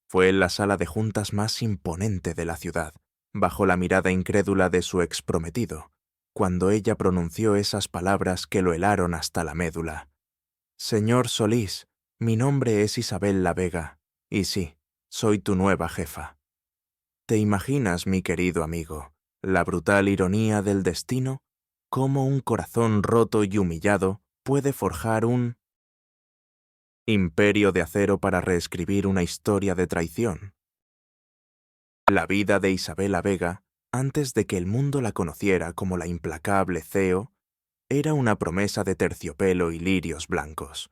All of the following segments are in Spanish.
Fue en la sala de juntas más imponente de la ciudad, bajo la mirada incrédula de su exprometido, cuando ella pronunció esas palabras que lo helaron hasta la médula. «Señor Solís, mi nombre es Isabel la Vega, y sí, soy tu nueva jefa». ¿Te imaginas, mi querido amigo, la brutal ironía del destino? ¿Cómo un corazón roto y humillado puede forjar un imperio de acero para reescribir una historia de traición? La vida de Isabela Vega, antes de que el mundo la conociera como la implacable CEO, era una promesa de terciopelo y lirios blancos.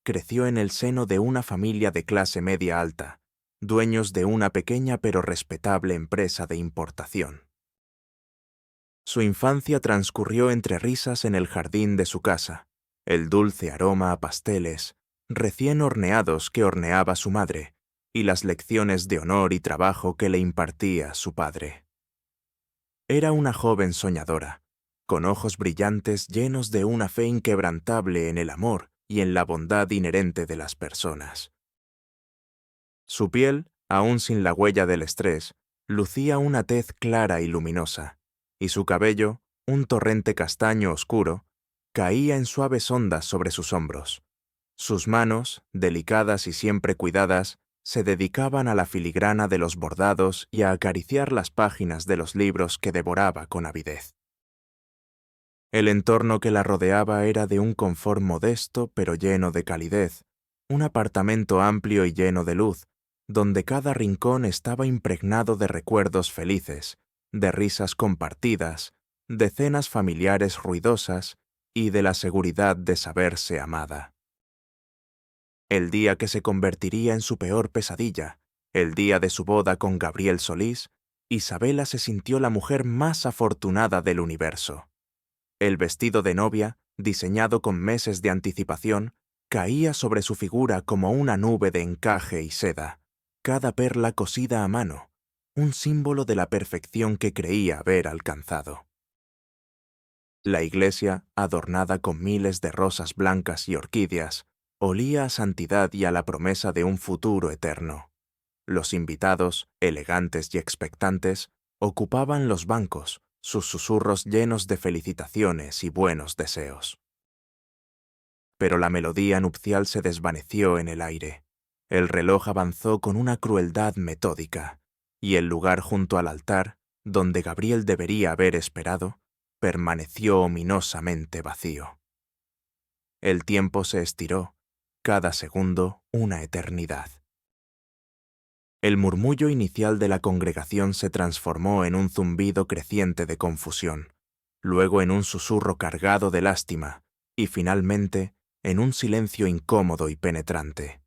Creció en el seno de una familia de clase media alta, dueños de una pequeña pero respetable empresa de importación. Su infancia transcurrió entre risas en el jardín de su casa, el dulce aroma a pasteles recién horneados que horneaba su madre, y las lecciones de honor y trabajo que le impartía su padre. Era una joven soñadora, con ojos brillantes llenos de una fe inquebrantable en el amor y en la bondad inherente de las personas. Su piel, aún sin la huella del estrés, lucía una tez clara y luminosa, y su cabello, un torrente castaño oscuro, caía en suaves ondas sobre sus hombros. Sus manos, delicadas y siempre cuidadas, se dedicaban a la filigrana de los bordados y a acariciar las páginas de los libros que devoraba con avidez. El entorno que la rodeaba era de un confort modesto pero lleno de calidez, un apartamento amplio y lleno de luz, donde cada rincón estaba impregnado de recuerdos felices, de risas compartidas, de cenas familiares ruidosas y de la seguridad de saberse amada. El día que se convertiría en su peor pesadilla, el día de su boda con Gabriel Solís, Isabela se sintió la mujer más afortunada del universo. El vestido de novia, diseñado con meses de anticipación, caía sobre su figura como una nube de encaje y seda, cada perla cosida a mano, un símbolo de la perfección que creía haber alcanzado. La iglesia, adornada con miles de rosas blancas y orquídeas, olía a santidad y a la promesa de un futuro eterno. Los invitados, elegantes y expectantes, ocupaban los bancos, sus susurros llenos de felicitaciones y buenos deseos. Pero la melodía nupcial se desvaneció en el aire. El reloj avanzó con una crueldad metódica, y el lugar junto al altar, donde Gabriel debería haber esperado, permaneció ominosamente vacío. El tiempo se estiró, cada segundo una eternidad. El murmullo inicial de la congregación se transformó en un zumbido creciente de confusión, luego en un susurro cargado de lástima, y finalmente en un silencio incómodo y penetrante.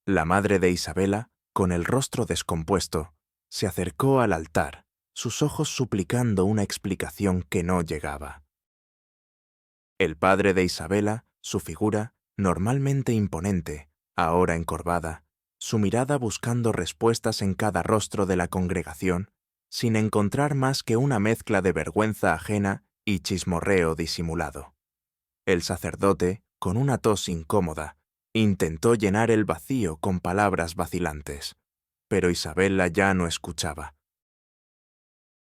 La madre de Isabela, con el rostro descompuesto, se acercó al altar, sus ojos suplicando una explicación que no llegaba. El padre de Isabela, su figura, normalmente imponente, ahora encorvada, su mirada buscando respuestas en cada rostro de la congregación, sin encontrar más que una mezcla de vergüenza ajena y chismorreo disimulado. El sacerdote, con una tos incómoda, intentó llenar el vacío con palabras vacilantes, pero Isabela ya no escuchaba.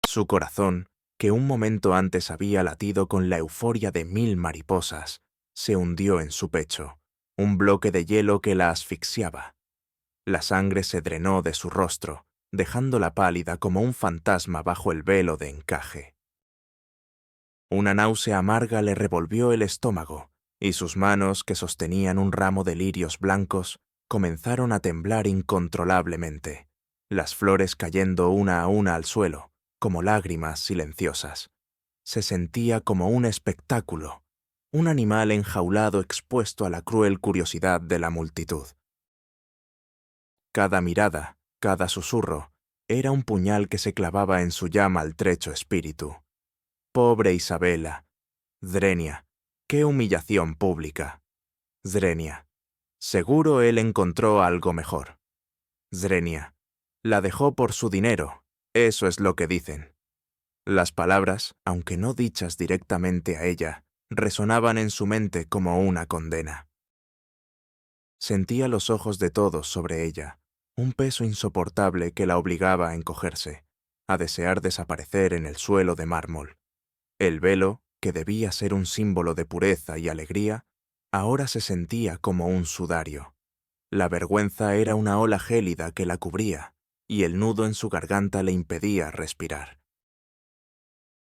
Su corazón, que un momento antes había latido con la euforia de 1000 mariposas, se hundió en su pecho, un bloque de hielo que la asfixiaba. La sangre se drenó de su rostro, dejándola pálida como un fantasma bajo el velo de encaje. Una náusea amarga le revolvió el estómago, y sus manos, que sostenían un ramo de lirios blancos, comenzaron a temblar incontrolablemente, las flores cayendo una a una al suelo, como lágrimas silenciosas. Se sentía como un espectáculo, un animal enjaulado expuesto a la cruel curiosidad de la multitud. Cada mirada, cada susurro, era un puñal que se clavaba en su ya maltrecho espíritu. Pobre Isabela. Zrenia, qué humillación pública. Zrenia, seguro él encontró algo mejor. Zrenia, la dejó por su dinero, eso es lo que dicen. Las palabras, aunque no dichas directamente a ella, resonaban en su mente como una condena. Sentía los ojos de todos sobre ella, un peso insoportable que la obligaba a encogerse, a desear desaparecer en el suelo de mármol. El velo, que debía ser un símbolo de pureza y alegría, ahora se sentía como un sudario. La vergüenza era una ola gélida que la cubría, y el nudo en su garganta le impedía respirar.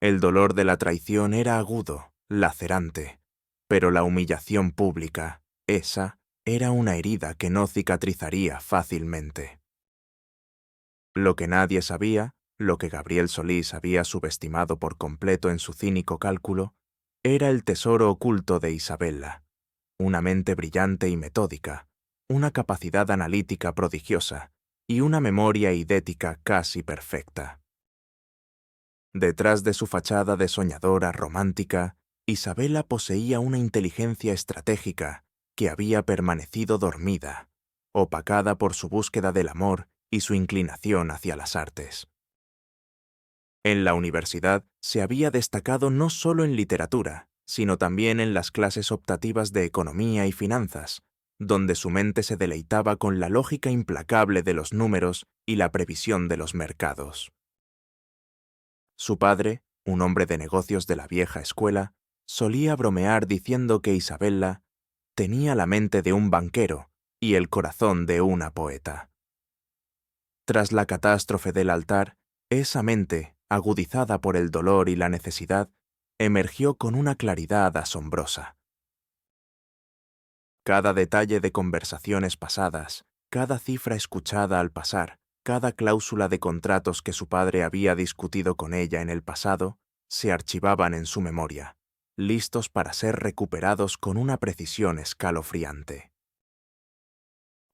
El dolor de la traición era agudo, lacerante, pero la humillación pública, esa, era una herida que no cicatrizaría fácilmente. Lo que nadie sabía, lo que Gabriel Solís había subestimado por completo en su cínico cálculo, era el tesoro oculto de Isabella, una mente brillante y metódica, una capacidad analítica prodigiosa y una memoria idética casi perfecta. Detrás de su fachada de soñadora romántica, Isabella poseía una inteligencia estratégica que había permanecido dormida, opacada por su búsqueda del amor y su inclinación hacia las artes. En la universidad se había destacado no solo en literatura, sino también en las clases optativas de economía y finanzas, donde su mente se deleitaba con la lógica implacable de los números y la previsión de los mercados. Su padre, un hombre de negocios de la vieja escuela, solía bromear diciendo que Isabella tenía la mente de un banquero y el corazón de una poeta. Tras la catástrofe del altar, esa mente, agudizada por el dolor y la necesidad, emergió con una claridad asombrosa. Cada detalle de conversaciones pasadas, cada cifra escuchada al pasar, cada cláusula de contratos que su padre había discutido con ella en el pasado, se archivaban en su memoria, listos para ser recuperados con una precisión escalofriante.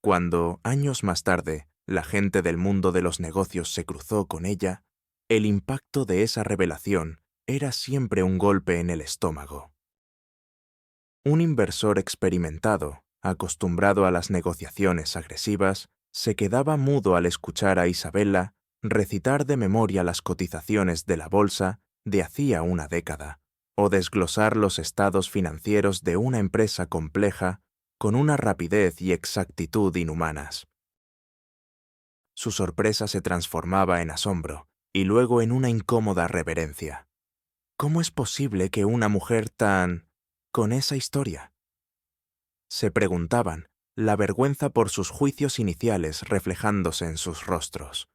Cuando, años más tarde, la gente del mundo de los negocios se cruzó con ella, el impacto de esa revelación era siempre un golpe en el estómago. Un inversor experimentado, acostumbrado a las negociaciones agresivas, se quedaba mudo al escuchar a Isabella recitar de memoria las cotizaciones de la bolsa de hacía una década, o desglosar los estados financieros de una empresa compleja con una rapidez y exactitud inhumanas. Su sorpresa se transformaba en asombro y luego en una incómoda reverencia. ¿Cómo es posible que una mujer con esa historia? Se preguntaban, la vergüenza por sus juicios iniciales reflejándose en sus rostros.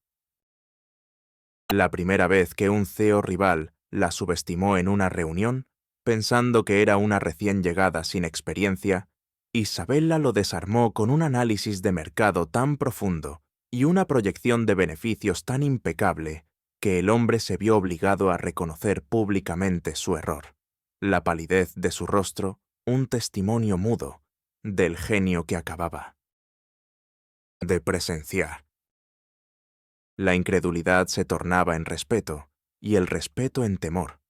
La primera vez que un CEO rival la subestimó en una reunión, pensando que era una recién llegada sin experiencia, Isabella lo desarmó con un análisis de mercado tan profundo y una proyección de beneficios tan impecable que el hombre se vio obligado a reconocer públicamente su error. La palidez de su rostro, un testimonio mudo del genio que acababa de presenciar. La incredulidad se tornaba en respeto y el respeto en temor.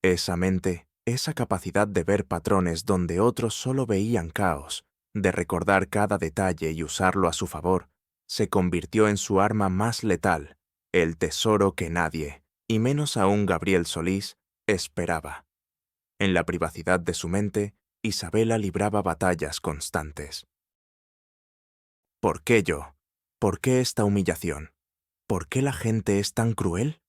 Esa mente, esa capacidad de ver patrones donde otros solo veían caos, de recordar cada detalle y usarlo a su favor, se convirtió en su arma más letal, el tesoro que nadie, y menos aún Gabriel Solís, esperaba. En la privacidad de su mente, Isabella libraba batallas constantes. ¿Por qué yo? ¿Por qué esta humillación? ¿Por qué la gente es tan cruel?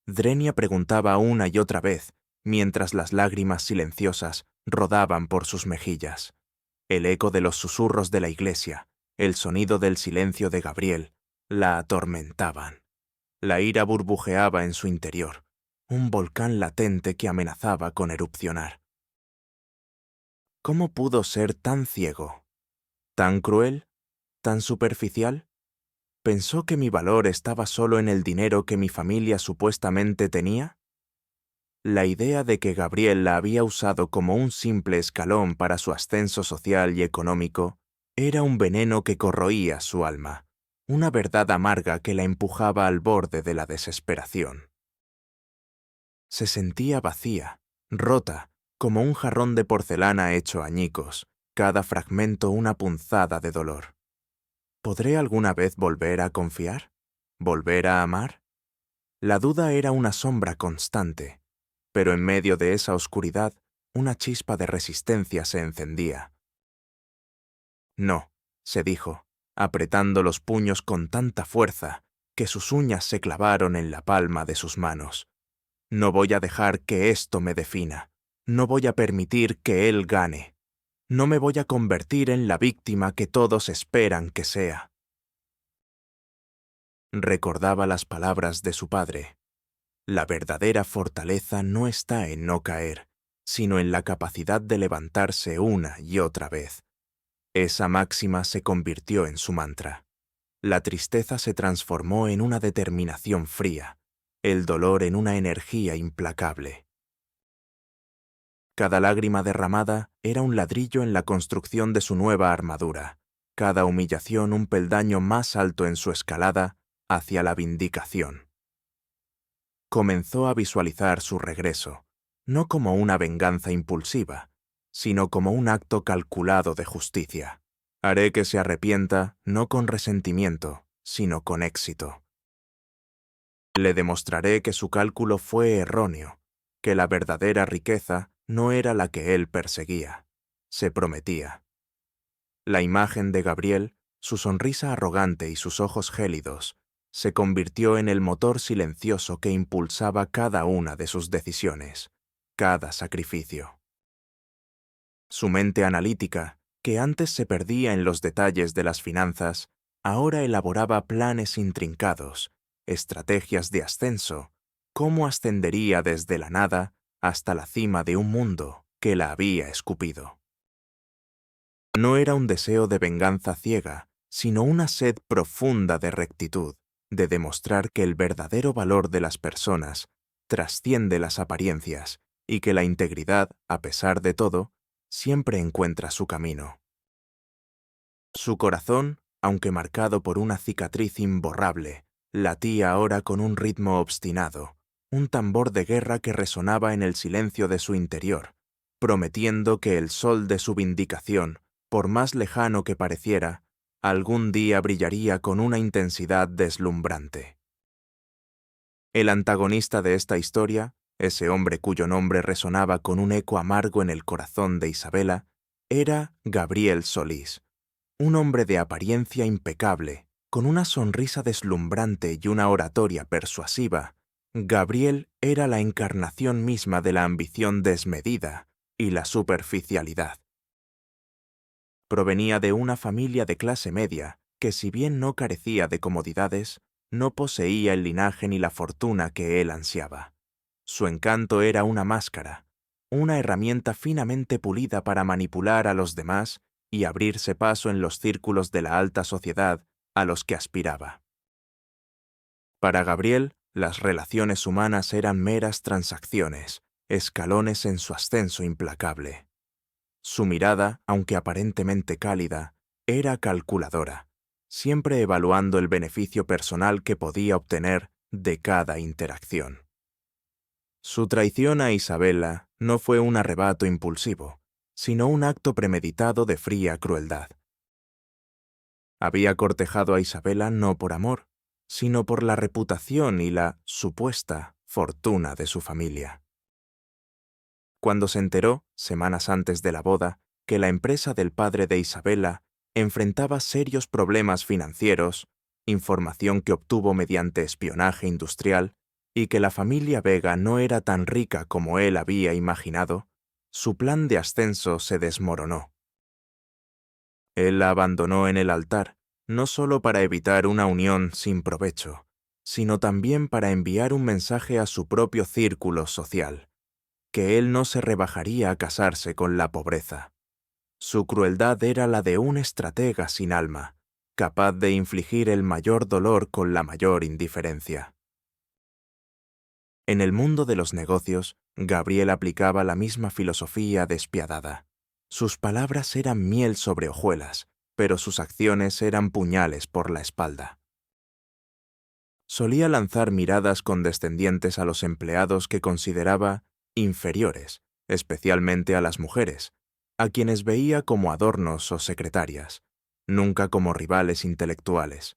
Drenia preguntaba una y otra vez, mientras las lágrimas silenciosas rodaban por sus mejillas. El eco de los susurros de la iglesia, el sonido del silencio de Gabriel, la atormentaban. La ira burbujeaba en su interior, un volcán latente que amenazaba con erupcionar. ¿Cómo pudo ser tan ciego? ¿Tan cruel? ¿Tan superficial? ¿Pensó que mi valor estaba solo en el dinero que mi familia supuestamente tenía? La idea de que Gabriel la había usado como un simple escalón para su ascenso social y económico era un veneno que corroía su alma, una verdad amarga que la empujaba al borde de la desesperación. Se sentía vacía, rota, como un jarrón de porcelana hecho añicos, cada fragmento una punzada de dolor. ¿Podré alguna vez volver a confiar? ¿Volver a amar? La duda era una sombra constante, pero en medio de esa oscuridad, una chispa de resistencia se encendía. No, se dijo, apretando los puños con tanta fuerza que sus uñas se clavaron en la palma de sus manos. No voy a dejar que esto me defina. No voy a permitir que él gane. No me voy a convertir en la víctima que todos esperan que sea. Recordaba las palabras de su padre. La verdadera fortaleza no está en no caer, sino en la capacidad de levantarse una y otra vez. Esa máxima se convirtió en su mantra. La tristeza se transformó en una determinación fría, el dolor en una energía implacable. Cada lágrima derramada era un ladrillo en la construcción de su nueva armadura, cada humillación un peldaño más alto en su escalada hacia la vindicación. Comenzó a visualizar su regreso, no como una venganza impulsiva, sino como un acto calculado de justicia. Haré que se arrepienta no con resentimiento, sino con éxito. Le demostraré que su cálculo fue erróneo, que la verdadera riqueza no era la que él perseguía, se prometía. La imagen de Gabriel, su sonrisa arrogante y sus ojos gélidos, se convirtió en el motor silencioso que impulsaba cada una de sus decisiones, cada sacrificio. Su mente analítica, que antes se perdía en los detalles de las finanzas, ahora elaboraba planes intrincados, estrategias de ascenso, cómo ascendería desde la nada hasta la cima de un mundo que la había escupido. No era un deseo de venganza ciega, sino una sed profunda de rectitud, de demostrar que el verdadero valor de las personas trasciende las apariencias y que la integridad, a pesar de todo, siempre encuentra su camino. Su corazón, aunque marcado por una cicatriz imborrable, latía ahora con un ritmo obstinado, un tambor de guerra que resonaba en el silencio de su interior, prometiendo que el sol de su vindicación, por más lejano que pareciera, algún día brillaría con una intensidad deslumbrante. El antagonista de esta historia, ese hombre cuyo nombre resonaba con un eco amargo en el corazón de Isabela, era Gabriel Solís, un hombre de apariencia impecable, con una sonrisa deslumbrante y una oratoria persuasiva. Gabriel era la encarnación misma de la ambición desmedida y la superficialidad. Provenía de una familia de clase media que, si bien no carecía de comodidades, no poseía el linaje ni la fortuna que él ansiaba. Su encanto era una máscara, una herramienta finamente pulida para manipular a los demás y abrirse paso en los círculos de la alta sociedad a los que aspiraba. Para Gabriel, las relaciones humanas eran meras transacciones, escalones en su ascenso implacable. Su mirada, aunque aparentemente cálida, era calculadora, siempre evaluando el beneficio personal que podía obtener de cada interacción. Su traición a Isabela no fue un arrebato impulsivo, sino un acto premeditado de fría crueldad. Había cortejado a Isabela no por amor, sino por la reputación y la supuesta fortuna de su familia. Cuando se enteró, semanas antes de la boda, que la empresa del padre de Isabela enfrentaba serios problemas financieros, información que obtuvo mediante espionaje industrial, y que la familia Vega no era tan rica como él había imaginado, su plan de ascenso se desmoronó. Él la abandonó en el altar, no solo para evitar una unión sin provecho, sino también para enviar un mensaje a su propio círculo social, que él no se rebajaría a casarse con la pobreza. Su crueldad era la de un estratega sin alma, capaz de infligir el mayor dolor con la mayor indiferencia. En el mundo de los negocios, Gabriel aplicaba la misma filosofía despiadada. Sus palabras eran miel sobre hojuelas, pero sus acciones eran puñales por la espalda. Solía lanzar miradas condescendientes a los empleados que consideraba inferiores, especialmente a las mujeres, a quienes veía como adornos o secretarias, nunca como rivales intelectuales.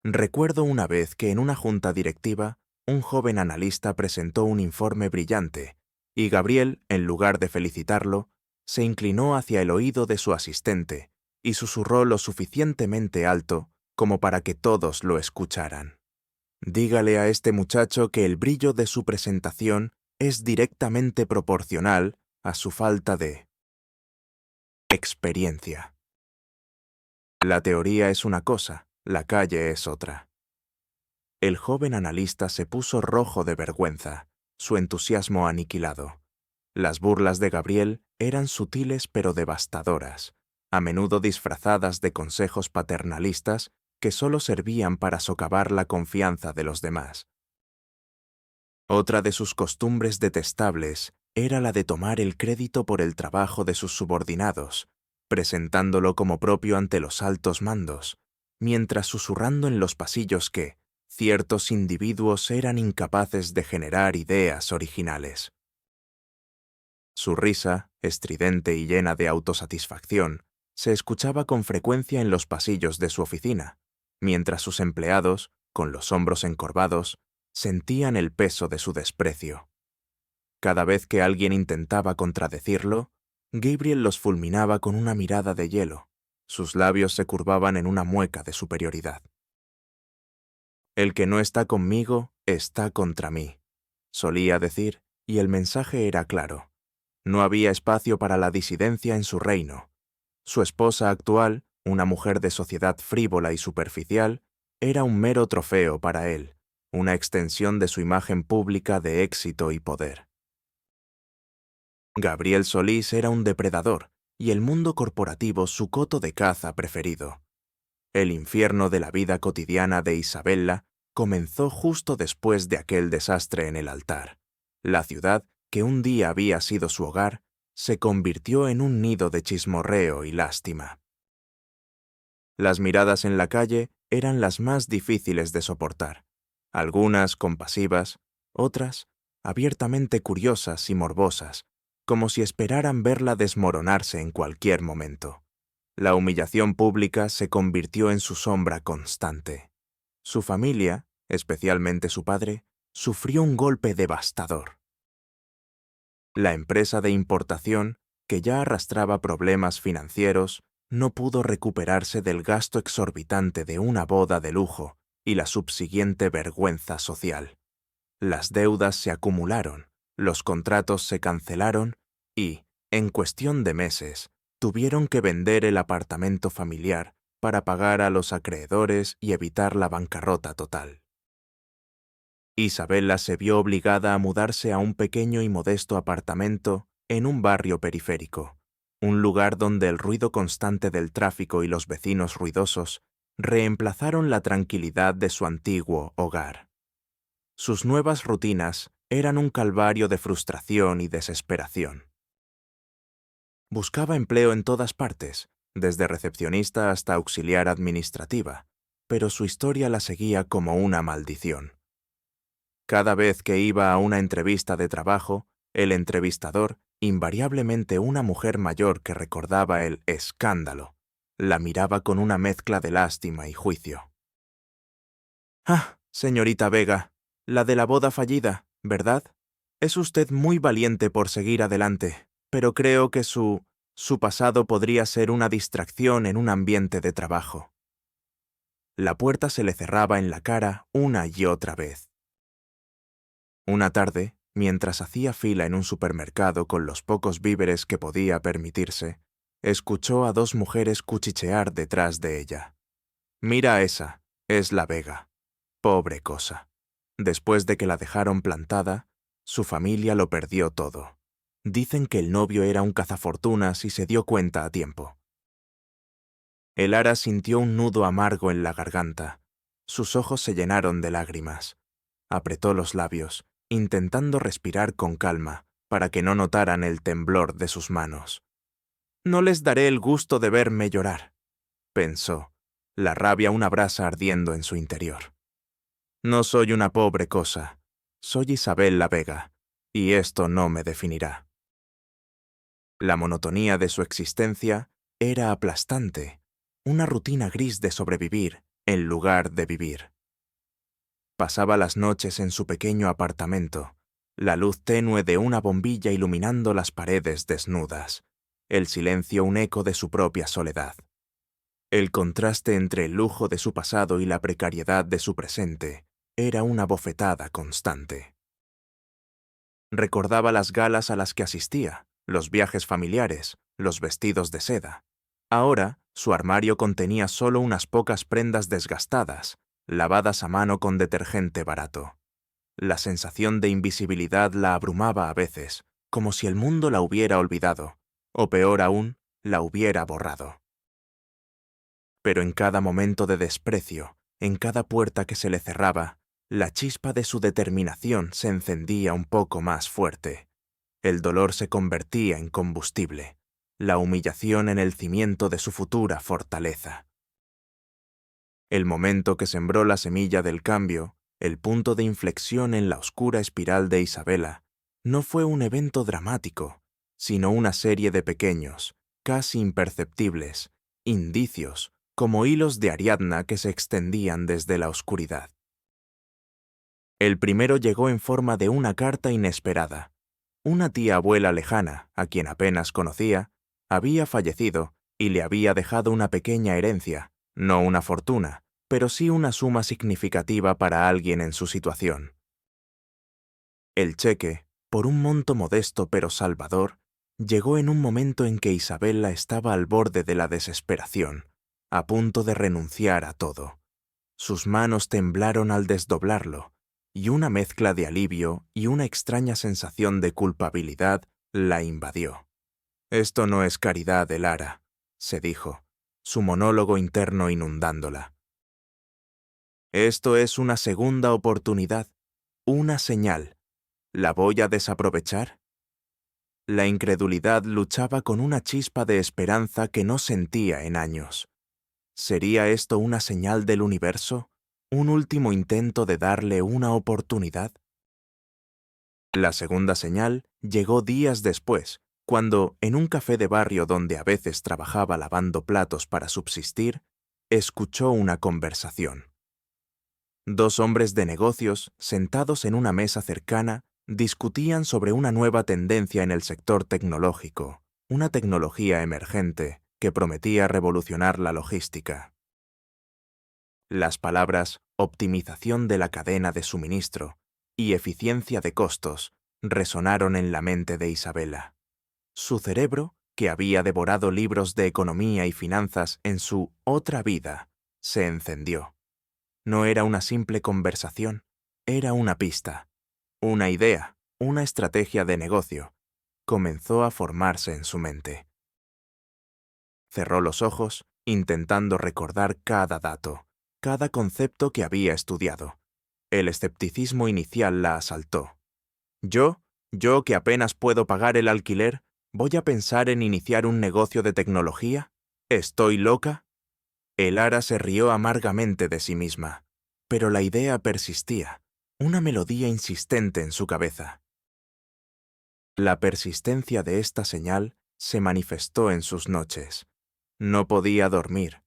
Recuerdo una vez que en una junta directiva, un joven analista presentó un informe brillante, y Gabriel, en lugar de felicitarlo, se inclinó hacia el oído de su asistente y susurró lo suficientemente alto como para que todos lo escucharan. Dígale a este muchacho que el brillo de su presentación es directamente proporcional a su falta de experiencia. La teoría es una cosa, la calle es otra. El joven analista se puso rojo de vergüenza, su entusiasmo aniquilado. Las burlas de Gabriel eran sutiles pero devastadoras, a menudo disfrazadas de consejos paternalistas que solo servían para socavar la confianza de los demás. Otra de sus costumbres detestables era la de tomar el crédito por el trabajo de sus subordinados, presentándolo como propio ante los altos mandos, mientras susurrando en los pasillos que ciertos individuos eran incapaces de generar ideas originales. Su risa, estridente y llena de autosatisfacción, se escuchaba con frecuencia en los pasillos de su oficina, mientras sus empleados, con los hombros encorvados, sentían el peso de su desprecio. Cada vez que alguien intentaba contradecirlo, Gabriel los fulminaba con una mirada de hielo. Sus labios se curvaban en una mueca de superioridad. «El que no está conmigo, está contra mí», solía decir, y el mensaje era claro. No había espacio para la disidencia en su reino. Su esposa actual, una mujer de sociedad frívola y superficial, era un mero trofeo para él, una extensión de su imagen pública de éxito y poder. Gabriel Solís era un depredador, y el mundo corporativo su coto de caza preferido. El infierno de la vida cotidiana de Isabella comenzó justo después de aquel desastre en el altar. La ciudad, que un día había sido su hogar, se convirtió en un nido de chismorreo y lástima. Las miradas en la calle eran las más difíciles de soportar, algunas compasivas, otras abiertamente curiosas y morbosas, como si esperaran verla desmoronarse en cualquier momento. La humillación pública se convirtió en su sombra constante. Su familia, especialmente su padre, sufrió un golpe devastador. La empresa de importación, que ya arrastraba problemas financieros, no pudo recuperarse del gasto exorbitante de una boda de lujo y la subsiguiente vergüenza social. Las deudas se acumularon, los contratos se cancelaron y, en cuestión de meses, tuvieron que vender el apartamento familiar para pagar a los acreedores y evitar la bancarrota total. Isabella se vio obligada a mudarse a un pequeño y modesto apartamento en un barrio periférico, un lugar donde el ruido constante del tráfico y los vecinos ruidosos reemplazaron la tranquilidad de su antiguo hogar. Sus nuevas rutinas eran un calvario de frustración y desesperación. Buscaba empleo en todas partes, desde recepcionista hasta auxiliar administrativa, pero su historia la seguía como una maldición. Cada vez que iba a una entrevista de trabajo, el entrevistador, invariablemente una mujer mayor que recordaba el escándalo, la miraba con una mezcla de lástima y juicio. «Ah, señorita Vega, la de la boda fallida, ¿verdad? Es usted muy valiente por seguir adelante, pero creo que su pasado podría ser una distracción en un ambiente de trabajo». La puerta se le cerraba en la cara una y otra vez. Una tarde, mientras hacía fila en un supermercado con los pocos víveres que podía permitirse, escuchó a dos mujeres cuchichear detrás de ella. «Mira a esa, es la Vega. Pobre cosa. Después de que la dejaron plantada, su familia lo perdió todo. Dicen que el novio era un cazafortunas y se dio cuenta a tiempo». El ara sintió un nudo amargo en la garganta. Sus ojos se llenaron de lágrimas. Apretó los labios, intentando respirar con calma, para que no notaran el temblor de sus manos. «No les daré el gusto de verme llorar», pensó, la rabia una brasa ardiendo en su interior. «No soy una pobre cosa, soy Isabella Vega, y esto no me definirá». La monotonía de su existencia era aplastante, una rutina gris de sobrevivir en lugar de vivir. Pasaba las noches en su pequeño apartamento, la luz tenue de una bombilla iluminando las paredes desnudas, el silencio un eco de su propia soledad. El contraste entre el lujo de su pasado y la precariedad de su presente era una bofetada constante. Recordaba las galas a las que asistía, los viajes familiares, los vestidos de seda. Ahora, su armario contenía solo unas pocas prendas desgastadas, lavadas a mano con detergente barato. La sensación de invisibilidad la abrumaba a veces, como si el mundo la hubiera olvidado, o peor aún, la hubiera borrado. Pero en cada momento de desprecio, en cada puerta que se le cerraba, la chispa de su determinación se encendía un poco más fuerte. El dolor se convertía en combustible, la humillación en el cimiento de su futura fortaleza. El momento que sembró la semilla del cambio, el punto de inflexión en la oscura espiral de Isabela, no fue un evento dramático, sino una serie de pequeños, casi imperceptibles, indicios, como hilos de Ariadna que se extendían desde la oscuridad. El primero llegó en forma de una carta inesperada. Una tía abuela lejana, a quien apenas conocía, había fallecido y le había dejado una pequeña herencia, no una fortuna, pero sí una suma significativa para alguien en su situación. El cheque, por un monto modesto pero salvador, llegó en un momento en que Isabela estaba al borde de la desesperación, a punto de renunciar a todo. Sus manos temblaron al desdoblarlo, y una mezcla de alivio y una extraña sensación de culpabilidad la invadió. «Esto no es caridad, Elara», se dijo, su monólogo interno inundándola. «Esto es una segunda oportunidad, una señal. ¿La voy a desaprovechar?» La incredulidad luchaba con una chispa de esperanza que no sentía en años. ¿Sería esto una señal del universo? ¿Un último intento de darle una oportunidad? La segunda señal llegó días después, cuando, en un café de barrio donde a veces trabajaba lavando platos para subsistir, escuchó una conversación. Dos hombres de negocios, sentados en una mesa cercana, discutían sobre una nueva tendencia en el sector tecnológico, una tecnología emergente que prometía revolucionar la logística. Las palabras optimización de la cadena de suministro y eficiencia de costos resonaron en la mente de Isabela. Su cerebro, que había devorado libros de economía y finanzas en su otra vida, se encendió. No era una simple conversación, era una pista, una idea, una estrategia de negocio. Comenzó a formarse en su mente. Cerró los ojos, intentando recordar cada dato, cada concepto que había estudiado. El escepticismo inicial la asaltó. ¿Yo que apenas puedo pagar el alquiler, voy a pensar en iniciar un negocio de tecnología? ¿Estoy loca? Elara se rió amargamente de sí misma, pero la idea persistía, una melodía insistente en su cabeza. La persistencia de esta señal se manifestó en sus noches. No podía dormir.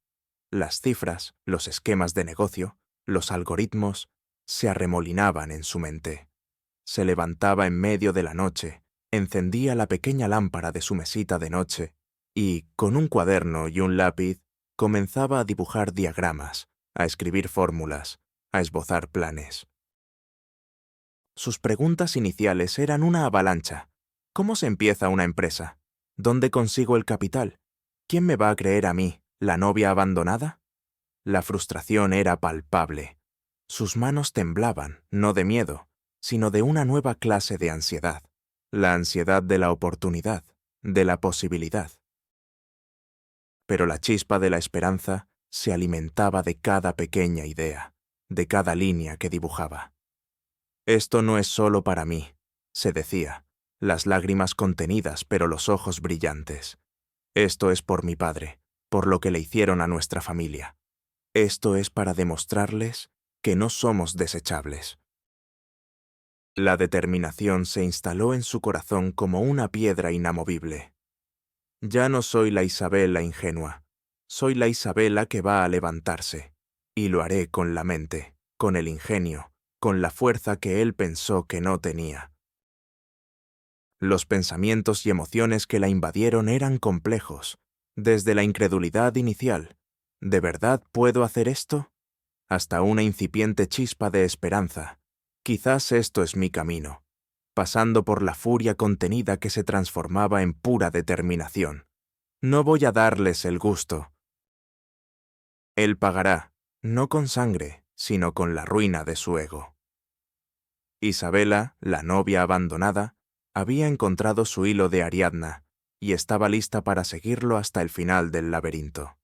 Las cifras, los esquemas de negocio, los algoritmos, se arremolinaban en su mente. Se levantaba en medio de la noche, encendía la pequeña lámpara de su mesita de noche y, con un cuaderno y un lápiz, comenzaba a dibujar diagramas, a escribir fórmulas, a esbozar planes. Sus preguntas iniciales eran una avalancha. ¿Cómo se empieza una empresa? ¿Dónde consigo el capital? ¿Quién me va a creer a mí, la novia abandonada? La frustración era palpable. Sus manos temblaban, no de miedo, sino de una nueva clase de ansiedad. La ansiedad de la oportunidad, de la posibilidad. Pero la chispa de la esperanza se alimentaba de cada pequeña idea, de cada línea que dibujaba. «Esto no es solo para mí», se decía, las lágrimas contenidas pero los ojos brillantes. «Esto es por mi padre, por lo que le hicieron a nuestra familia. Esto es para demostrarles que no somos desechables». La determinación se instaló en su corazón como una piedra inamovible. «Ya no soy la Isabela ingenua, soy la Isabela que va a levantarse, y lo haré con la mente, con el ingenio, con la fuerza que él pensó que no tenía». Los pensamientos y emociones que la invadieron eran complejos, desde la incredulidad inicial, ¿De verdad puedo hacer esto? Hasta una incipiente chispa de esperanza. Quizás esto es mi camino, pasando por la furia contenida que se transformaba en pura determinación. No voy a darles el gusto. Él pagará, no con sangre, sino con la ruina de su ego. Isabela, la novia abandonada, había encontrado su hilo de Ariadna y estaba lista para seguirlo hasta el final del laberinto.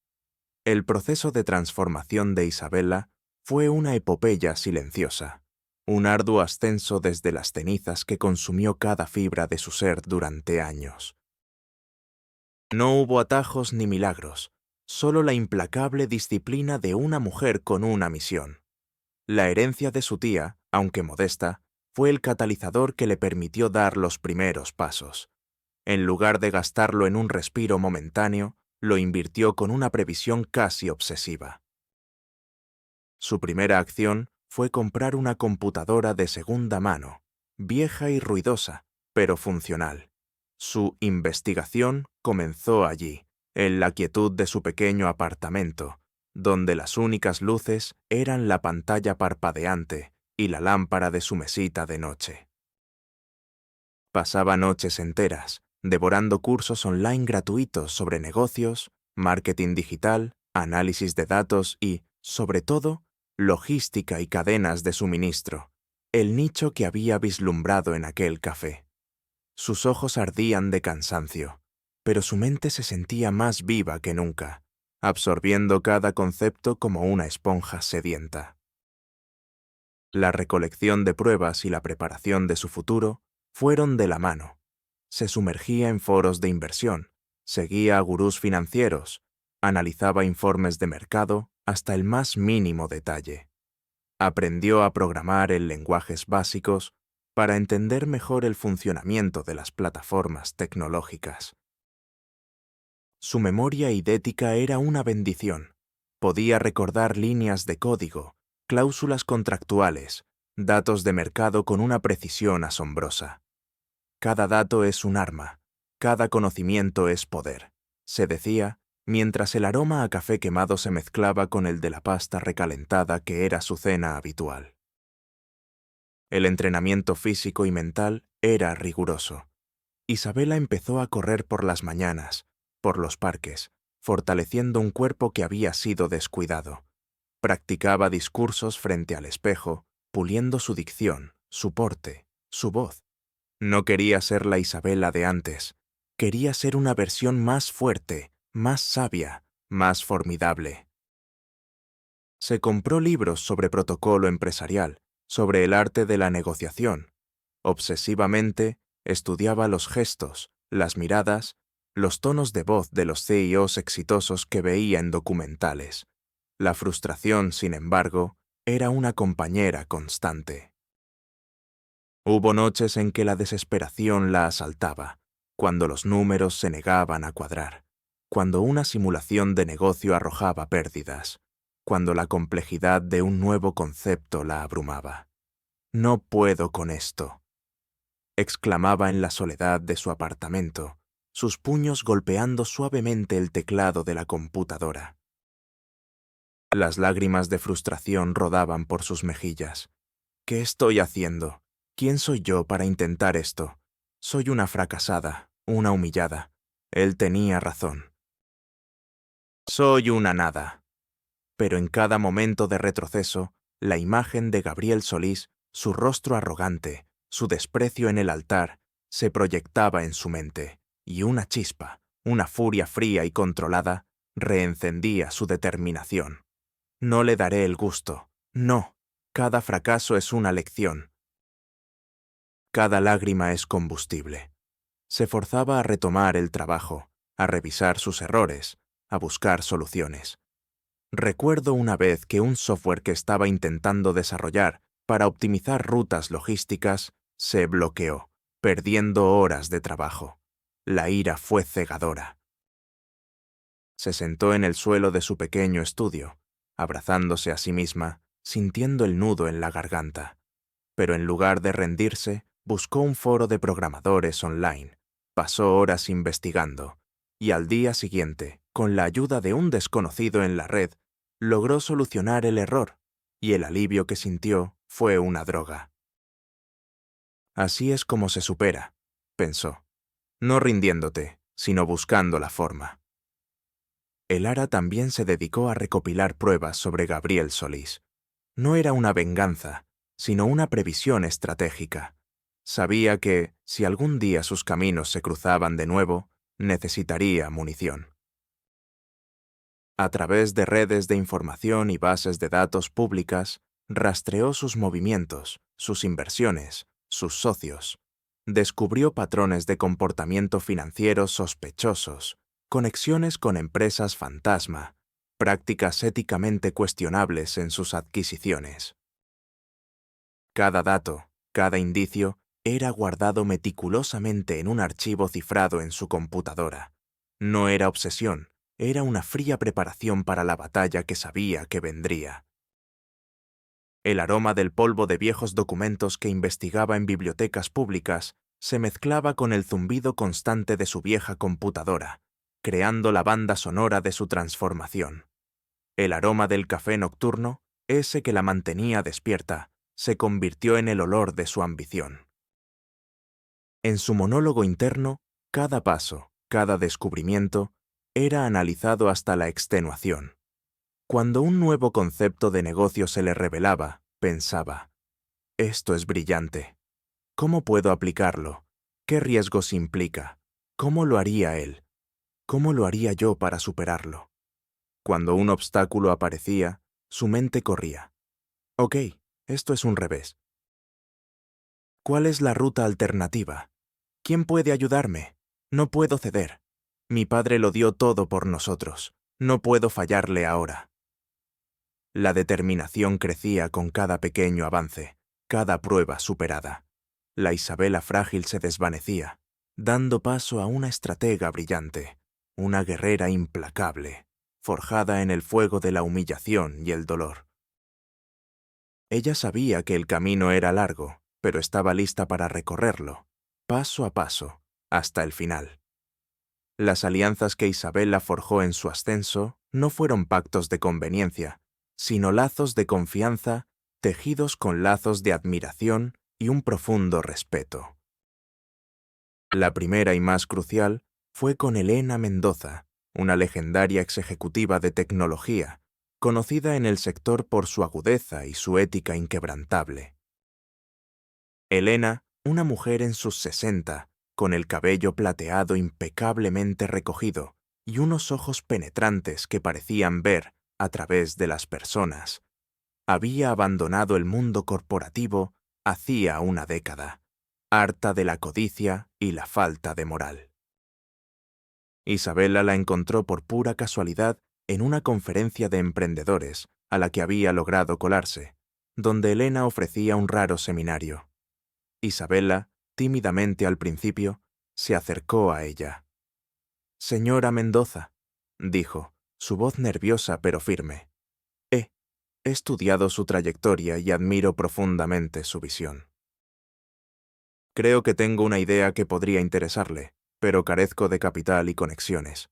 El proceso de transformación de Isabela fue una epopeya silenciosa, un arduo ascenso desde las cenizas que consumió cada fibra de su ser durante años. No hubo atajos ni milagros, solo la implacable disciplina de una mujer con una misión. La herencia de su tía, aunque modesta, fue el catalizador que le permitió dar los primeros pasos. En lugar de gastarlo en un respiro momentáneo, lo invirtió con una previsión casi obsesiva. Su primera acción fue comprar una computadora de segunda mano, vieja y ruidosa, pero funcional. Su investigación comenzó allí, en la quietud de su pequeño apartamento, donde las únicas luces eran la pantalla parpadeante y la lámpara de su mesita de noche. Pasaba noches enteras, devorando cursos online gratuitos sobre negocios, marketing digital, análisis de datos y, sobre todo, logística y cadenas de suministro, el nicho que había vislumbrado en aquel café. Sus ojos ardían de cansancio, pero su mente se sentía más viva que nunca, absorbiendo cada concepto como una esponja sedienta. La recolección de pruebas y la preparación de su futuro fueron de la mano. Se sumergía en foros de inversión, seguía a gurús financieros, analizaba informes de mercado hasta el más mínimo detalle. Aprendió a programar en lenguajes básicos para entender mejor el funcionamiento de las plataformas tecnológicas. Su memoria idética era una bendición. Podía recordar líneas de código, cláusulas contractuales, datos de mercado con una precisión asombrosa. Cada dato es un arma, cada conocimiento es poder, se decía, mientras el aroma a café quemado se mezclaba con el de la pasta recalentada que era su cena habitual. El entrenamiento físico y mental era riguroso. Isabela empezó a correr por las mañanas, por los parques, fortaleciendo un cuerpo que había sido descuidado. Practicaba discursos frente al espejo, puliendo su dicción, su porte, su voz. No quería ser la Isabela de antes, quería ser una versión más fuerte, más sabia, más formidable. Se compró libros sobre protocolo empresarial, sobre el arte de la negociación. Obsesivamente, estudiaba los gestos, las miradas, los tonos de voz de los CEOs exitosos que veía en documentales. La frustración, sin embargo, era una compañera constante. Hubo noches en que la desesperación la asaltaba, cuando los números se negaban a cuadrar, cuando una simulación de negocio arrojaba pérdidas, cuando la complejidad de un nuevo concepto la abrumaba. «No puedo con esto», exclamaba en la soledad de su apartamento, sus puños golpeando suavemente el teclado de la computadora. Las lágrimas de frustración rodaban por sus mejillas. «¿Qué estoy haciendo? ¿Quién soy yo para intentar esto? Soy una fracasada, una humillada». Él tenía razón. «Soy una nada». Pero en cada momento de retroceso, la imagen de Gabriel Solís, su rostro arrogante, su desprecio en el altar, se proyectaba en su mente, y una chispa, una furia fría y controlada, reencendía su determinación. «No le daré el gusto. No. Cada fracaso es una lección. Cada lágrima es combustible». Se forzaba a retomar el trabajo, a revisar sus errores, a buscar soluciones. Recuerdo una vez que un software que estaba intentando desarrollar para optimizar rutas logísticas se bloqueó, perdiendo horas de trabajo. La ira fue cegadora. Se sentó en el suelo de su pequeño estudio, abrazándose a sí misma, sintiendo el nudo en la garganta. Pero en lugar de rendirse, buscó un foro de programadores online, pasó horas investigando, y al día siguiente, con la ayuda de un desconocido en la red, logró solucionar el error, y el alivio que sintió fue una droga. Así es como se supera, pensó, no rindiéndote, sino buscando la forma. El Ara también se dedicó a recopilar pruebas sobre Gabriel Solís. No era una venganza, sino una previsión estratégica. Sabía que, si algún día sus caminos se cruzaban de nuevo, necesitaría munición. A través de redes de información y bases de datos públicas, rastreó sus movimientos, sus inversiones, sus socios. Descubrió patrones de comportamiento financiero sospechosos, conexiones con empresas fantasma, prácticas éticamente cuestionables en sus adquisiciones. Cada dato, cada indicio, era guardado meticulosamente en un archivo cifrado en su computadora. No era obsesión, era una fría preparación para la batalla que sabía que vendría. El aroma del polvo de viejos documentos que investigaba en bibliotecas públicas se mezclaba con el zumbido constante de su vieja computadora, creando la banda sonora de su transformación. El aroma del café nocturno, ese que la mantenía despierta, se convirtió en el olor de su ambición. En su monólogo interno, cada paso, cada descubrimiento, era analizado hasta la extenuación. Cuando un nuevo concepto de negocio se le revelaba, pensaba, esto es brillante. ¿Cómo puedo aplicarlo? ¿Qué riesgos implica? ¿Cómo lo haría él? ¿Cómo lo haría yo para superarlo? Cuando un obstáculo aparecía, su mente corría. Ok, esto es un revés. ¿Cuál es la ruta alternativa? ¿Quién puede ayudarme? No puedo ceder. Mi padre lo dio todo por nosotros. No puedo fallarle ahora. La determinación crecía con cada pequeño avance, cada prueba superada. La Isabela frágil se desvanecía, dando paso a una estratega brillante, una guerrera implacable, forjada en el fuego de la humillación y el dolor. Ella sabía que el camino era largo, pero estaba lista para recorrerlo, paso a paso, hasta el final. Las alianzas que Isabela forjó en su ascenso no fueron pactos de conveniencia, sino lazos de confianza tejidos con lazos de admiración y un profundo respeto. La primera y más crucial fue con Elena Mendoza, una legendaria executiva de tecnología, conocida en el sector por su agudeza y su ética inquebrantable. Elena, una mujer en sus 60, con el cabello plateado impecablemente recogido y unos ojos penetrantes que parecían ver a través de las personas, había abandonado el mundo corporativo hacía una década, harta de la codicia y la falta de moral. Isabela la encontró por pura casualidad en una conferencia de emprendedores a la que había logrado colarse, donde Elena ofrecía un raro seminario. Isabela, tímidamente al principio, se acercó a ella. «Señora Mendoza», dijo, su voz nerviosa pero firme. He estudiado su trayectoria y admiro profundamente su visión. Creo que tengo una idea que podría interesarle, pero carezco de capital y conexiones.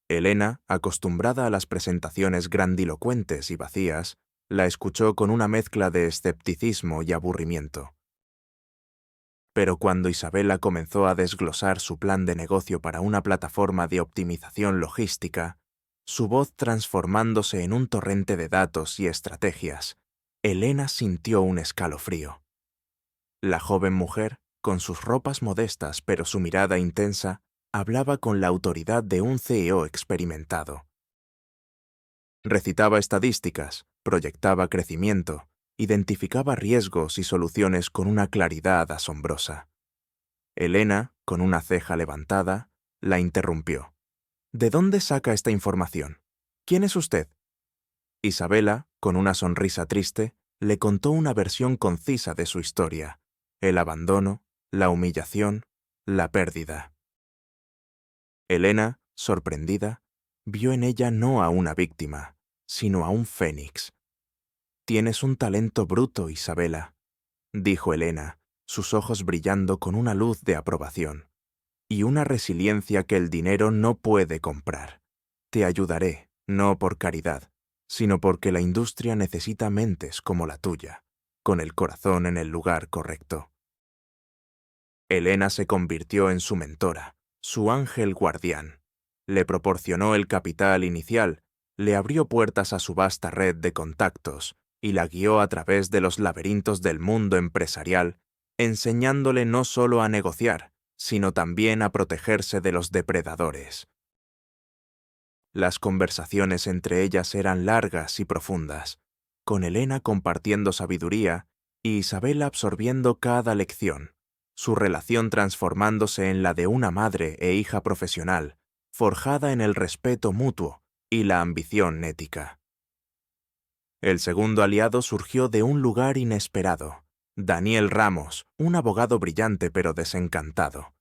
Elena, acostumbrada a las presentaciones grandilocuentes y vacías, la escuchó con una mezcla de escepticismo y aburrimiento. Pero cuando Isabela comenzó a desglosar su plan de negocio para una plataforma de optimización logística, su voz transformándose en un torrente de datos y estrategias, Elena sintió un escalofrío. La joven mujer, con sus ropas modestas pero su mirada intensa, hablaba con la autoridad de un CEO experimentado. Recitaba estadísticas, proyectaba crecimiento, identificaba riesgos y soluciones con una claridad asombrosa. Elena, con una ceja levantada, la interrumpió. ¿De dónde saca esta información? ¿Quién es usted? Isabela, con una sonrisa triste, le contó una versión concisa de su historia: el abandono, la humillación, la pérdida. Elena, sorprendida, vio en ella no a una víctima, sino a un fénix. «Tienes un talento bruto, Isabela», dijo Elena, sus ojos brillando con una luz de aprobación, «y una resiliencia que el dinero no puede comprar». Te ayudaré, no por caridad, sino porque la industria necesita mentes como la tuya, con el corazón en el lugar correcto. Helena se convirtió en su mentora, su ángel guardián. Le proporcionó el capital inicial, le abrió puertas a su vasta red de contactos y la guió a través de los laberintos del mundo empresarial, enseñándole no solo a negociar, sino también a protegerse de los depredadores. Las conversaciones entre ellas eran largas y profundas, con Helena compartiendo sabiduría y Isabela absorbiendo cada lección, su relación transformándose en la de una madre e hija profesional, forjada en el respeto mutuo y la ambición ética. El segundo aliado surgió de un lugar inesperado, Daniel Ramos, un abogado brillante pero desencantado.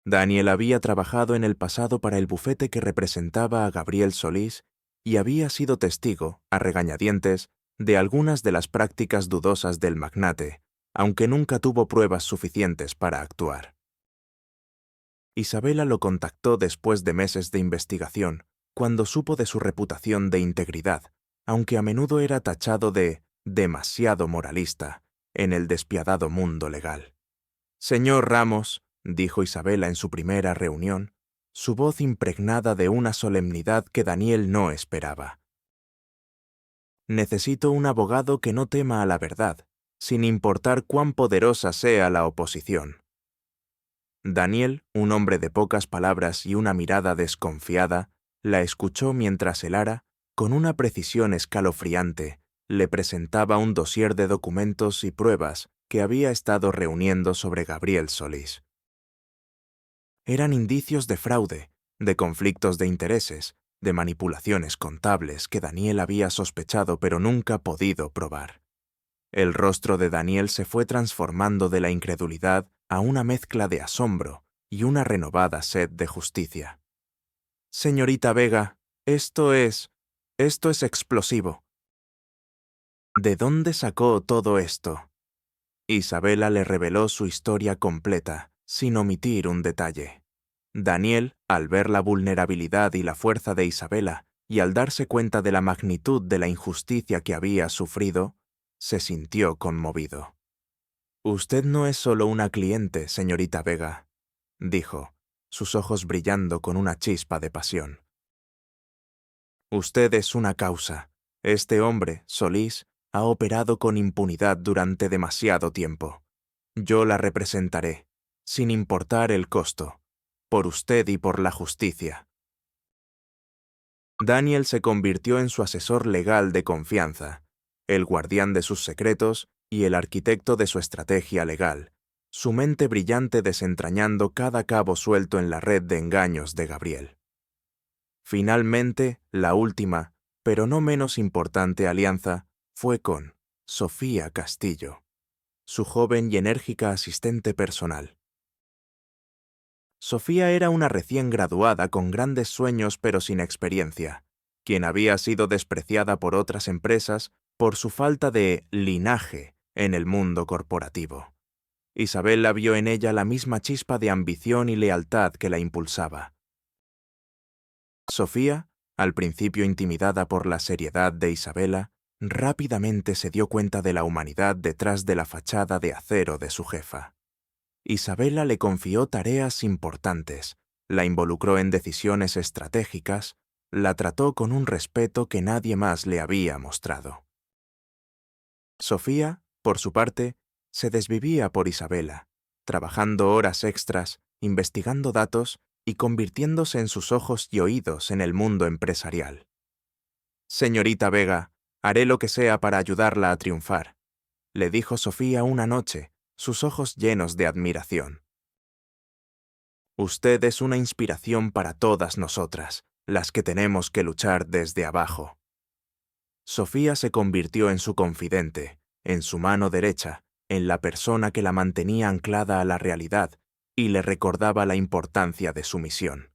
Daniel había trabajado en el pasado para el bufete que representaba a Gabriel Solís y había sido testigo, a regañadientes, de algunas de las prácticas dudosas del magnate, aunque nunca tuvo pruebas suficientes para actuar. Isabela lo contactó después de meses de investigación, cuando supo de su reputación de integridad, aunque a menudo era tachado de demasiado moralista en el despiadado mundo legal. «Señor Ramos», dijo Isabela en su primera reunión, su voz impregnada de una solemnidad que Daniel no esperaba. «Necesito un abogado que no tema a la verdad, sin importar cuán poderosa sea la oposición». Daniel, un hombre de pocas palabras y una mirada desconfiada, la escuchó mientras Elara, con una precisión escalofriante, le presentaba un dossier de documentos y pruebas que había estado reuniendo sobre Gabriel Solís. Eran indicios de fraude, de conflictos de intereses, de manipulaciones contables que Daniel había sospechado pero nunca podido probar. El rostro de Daniel se fue transformando de la incredulidad a una mezcla de asombro y una renovada sed de justicia. «Señorita Vega, esto es explosivo». «¿De dónde sacó todo esto?» Isabela le reveló su historia completa, sin omitir un detalle. Daniel, al ver la vulnerabilidad y la fuerza de Isabela, y al darse cuenta de la magnitud de la injusticia que había sufrido, se sintió conmovido. «Usted no es solo una cliente, señorita Vega», dijo, sus ojos brillando con una chispa de pasión. «Usted es una causa. Este hombre, Solís, ha operado con impunidad durante demasiado tiempo. Yo la representaré, sin importar el costo, por usted y por la justicia». Daniel se convirtió en su asesor legal de confianza, el guardián de sus secretos y el arquitecto de su estrategia legal, su mente brillante desentrañando cada cabo suelto en la red de engaños de Gabriel. Finalmente, la última, pero no menos importante alianza, fue con Sofía Castillo, su joven y enérgica asistente personal. Sofía era una recién graduada con grandes sueños pero sin experiencia, quien había sido despreciada por otras empresas por su falta de linaje en el mundo corporativo. Isabela vio en ella la misma chispa de ambición y lealtad que la impulsaba. Sofía, al principio intimidada por la seriedad de Isabela, rápidamente se dio cuenta de la humanidad detrás de la fachada de acero de su jefa. Isabela le confió tareas importantes, la involucró en decisiones estratégicas, la trató con un respeto que nadie más le había mostrado. Sofía, por su parte, se desvivía por Isabela, trabajando horas extras, investigando datos y convirtiéndose en sus ojos y oídos en el mundo empresarial. «Señorita Vega, haré lo que sea para ayudarla a triunfar», le dijo Sofía una noche, sus ojos llenos de admiración. «Usted es una inspiración para todas nosotras, las que tenemos que luchar desde abajo». Sofía se convirtió en su confidente, en su mano derecha, en la persona que la mantenía anclada a la realidad y le recordaba la importancia de su misión.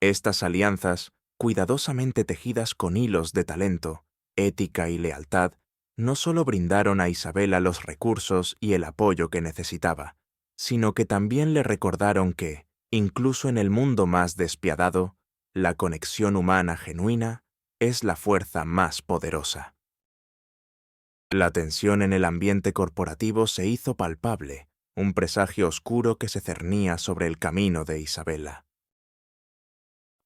Estas alianzas, cuidadosamente tejidas con hilos de talento, ética y lealtad, no solo brindaron a Isabela los recursos y el apoyo que necesitaba, sino que también le recordaron que, Incluso en el mundo más despiadado, la conexión humana genuina es la fuerza más poderosa. La tensión en el ambiente corporativo se hizo palpable, un presagio oscuro que se cernía sobre el camino de Isabella.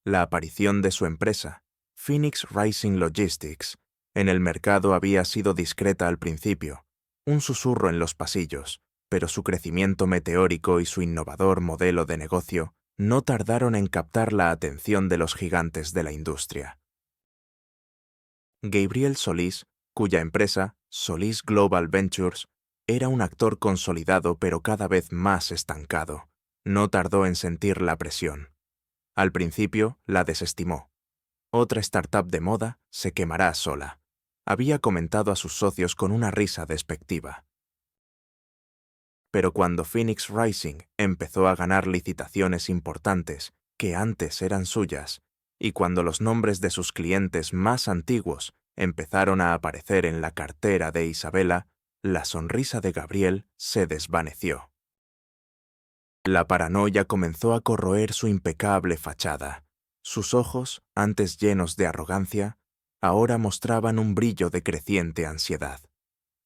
La aparición de su empresa, Phoenix Rising Logistics, en el mercado había sido discreta al principio, un susurro en los pasillos, pero su crecimiento meteórico y su innovador modelo de negocio no tardaron en captar la atención de los gigantes de la industria. Gabriel Solís, cuya empresa, Solís Global Ventures, era un actor consolidado pero cada vez más estancado, no tardó en sentir la presión. Al principio la desestimó. Otra startup de moda se quemará sola, había comentado a sus socios con una risa despectiva. Pero cuando Phoenix Rising empezó a ganar licitaciones importantes que antes eran suyas, y cuando los nombres de sus clientes más antiguos empezaron a aparecer en la cartera de Isabella, la sonrisa de Gabriel se desvaneció. La paranoia comenzó a corroer su impecable fachada. Sus ojos, antes llenos de arrogancia, ahora mostraban un brillo de creciente ansiedad.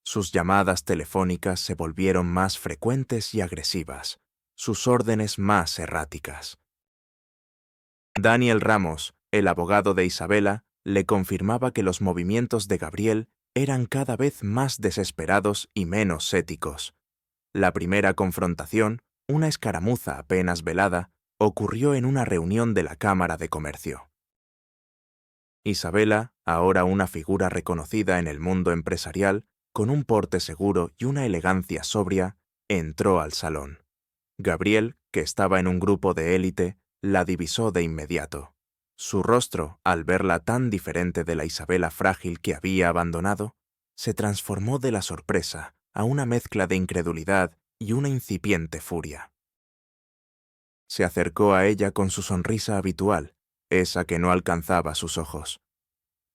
Sus llamadas telefónicas se volvieron más frecuentes y agresivas, sus órdenes más erráticas. Daniel Ramos, el abogado de Isabella, le confirmaba que los movimientos de Gabriel eran cada vez más desesperados y menos éticos. La primera confrontación, una escaramuza apenas velada, ocurrió en una reunión de la Cámara de Comercio. Isabella, ahora una figura reconocida en el mundo empresarial, con un porte seguro y una elegancia sobria, entró al salón. Gabriel, que estaba en un grupo de élite, la divisó de inmediato. Su rostro, al verla tan diferente de la Isabella frágil que había abandonado, se transformó de la sorpresa a una mezcla de incredulidad y una incipiente furia. Se acercó a ella con su sonrisa habitual, esa que no alcanzaba sus ojos.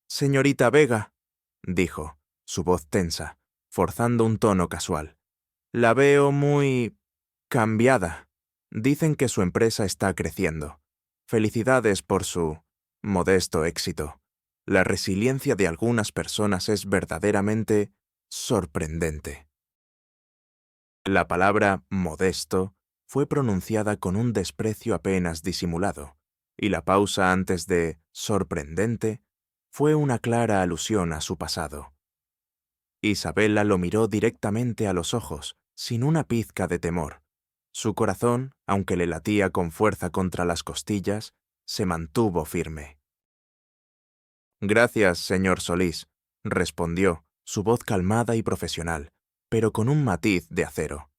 «Señorita Vega», dijo, su voz tensa, forzando un tono casual. «La veo muy... cambiada. Dicen que su empresa está creciendo. Felicidades por su... modesto éxito. La resiliencia de algunas personas es verdaderamente sorprendente». La palabra modesto fue pronunciada con un desprecio apenas disimulado, y la pausa antes de sorprendente fue una clara alusión a su pasado. Isabella lo miró directamente a los ojos, sin una pizca de temor. Su corazón, aunque le latía con fuerza contra las costillas, se mantuvo firme. «Gracias, señor Solís», respondió, su voz calmada y profesional, pero con un matiz de acero.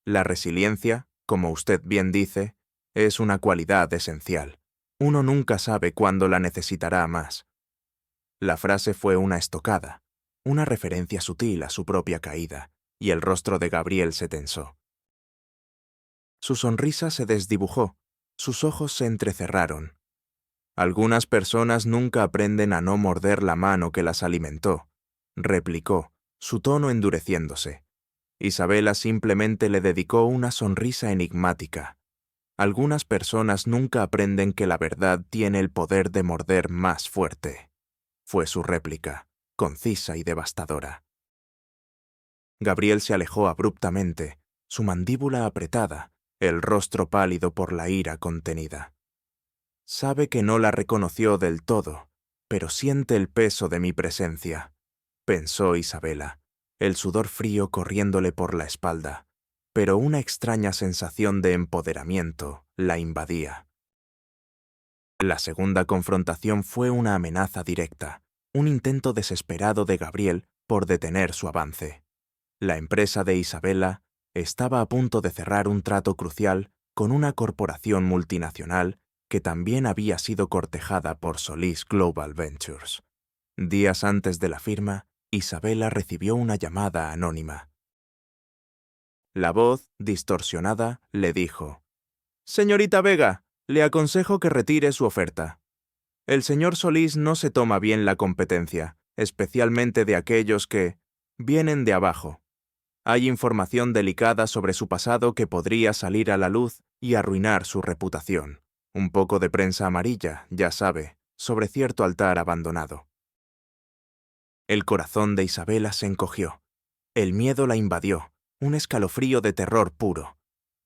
«La resiliencia, como usted bien dice, es una cualidad esencial. Uno nunca sabe cuándo la necesitará más». La frase fue una estocada, una referencia sutil a su propia caída, y el rostro de Gabriel se tensó. Su sonrisa se desdibujó, sus ojos se entrecerraron. «Algunas personas nunca aprenden a no morder la mano que las alimentó», replicó, su tono endureciéndose. Isabella simplemente le dedicó una sonrisa enigmática. «Algunas personas nunca aprenden que la verdad tiene el poder de morder más fuerte», fue su réplica, concisa y devastadora. Gabriel se alejó abruptamente, su mandíbula apretada, el rostro pálido por la ira contenida. «Sabe que no la reconoció del todo, pero siente el peso de mi presencia», pensó Isabella, el sudor frío corriéndole por la espalda, pero una extraña sensación de empoderamiento la invadía. La segunda confrontación fue una amenaza directa, un intento desesperado de Gabriel por detener su avance. La empresa de Isabella estaba a punto de cerrar un trato crucial con una corporación multinacional que también había sido cortejada por Solís Global Ventures. Días antes de la firma, Isabella recibió una llamada anónima. La voz, distorsionada, le dijo: «Señorita Vega, le aconsejo que retire su oferta. El señor Solís no se toma bien la competencia, especialmente de aquellos que vienen de abajo. Hay información delicada sobre su pasado que podría salir a la luz y arruinar su reputación. Un poco de prensa amarilla, ya sabe, sobre cierto altar abandonado. El corazón de Isabela se encogió. El miedo la invadió, un escalofrío de terror puro.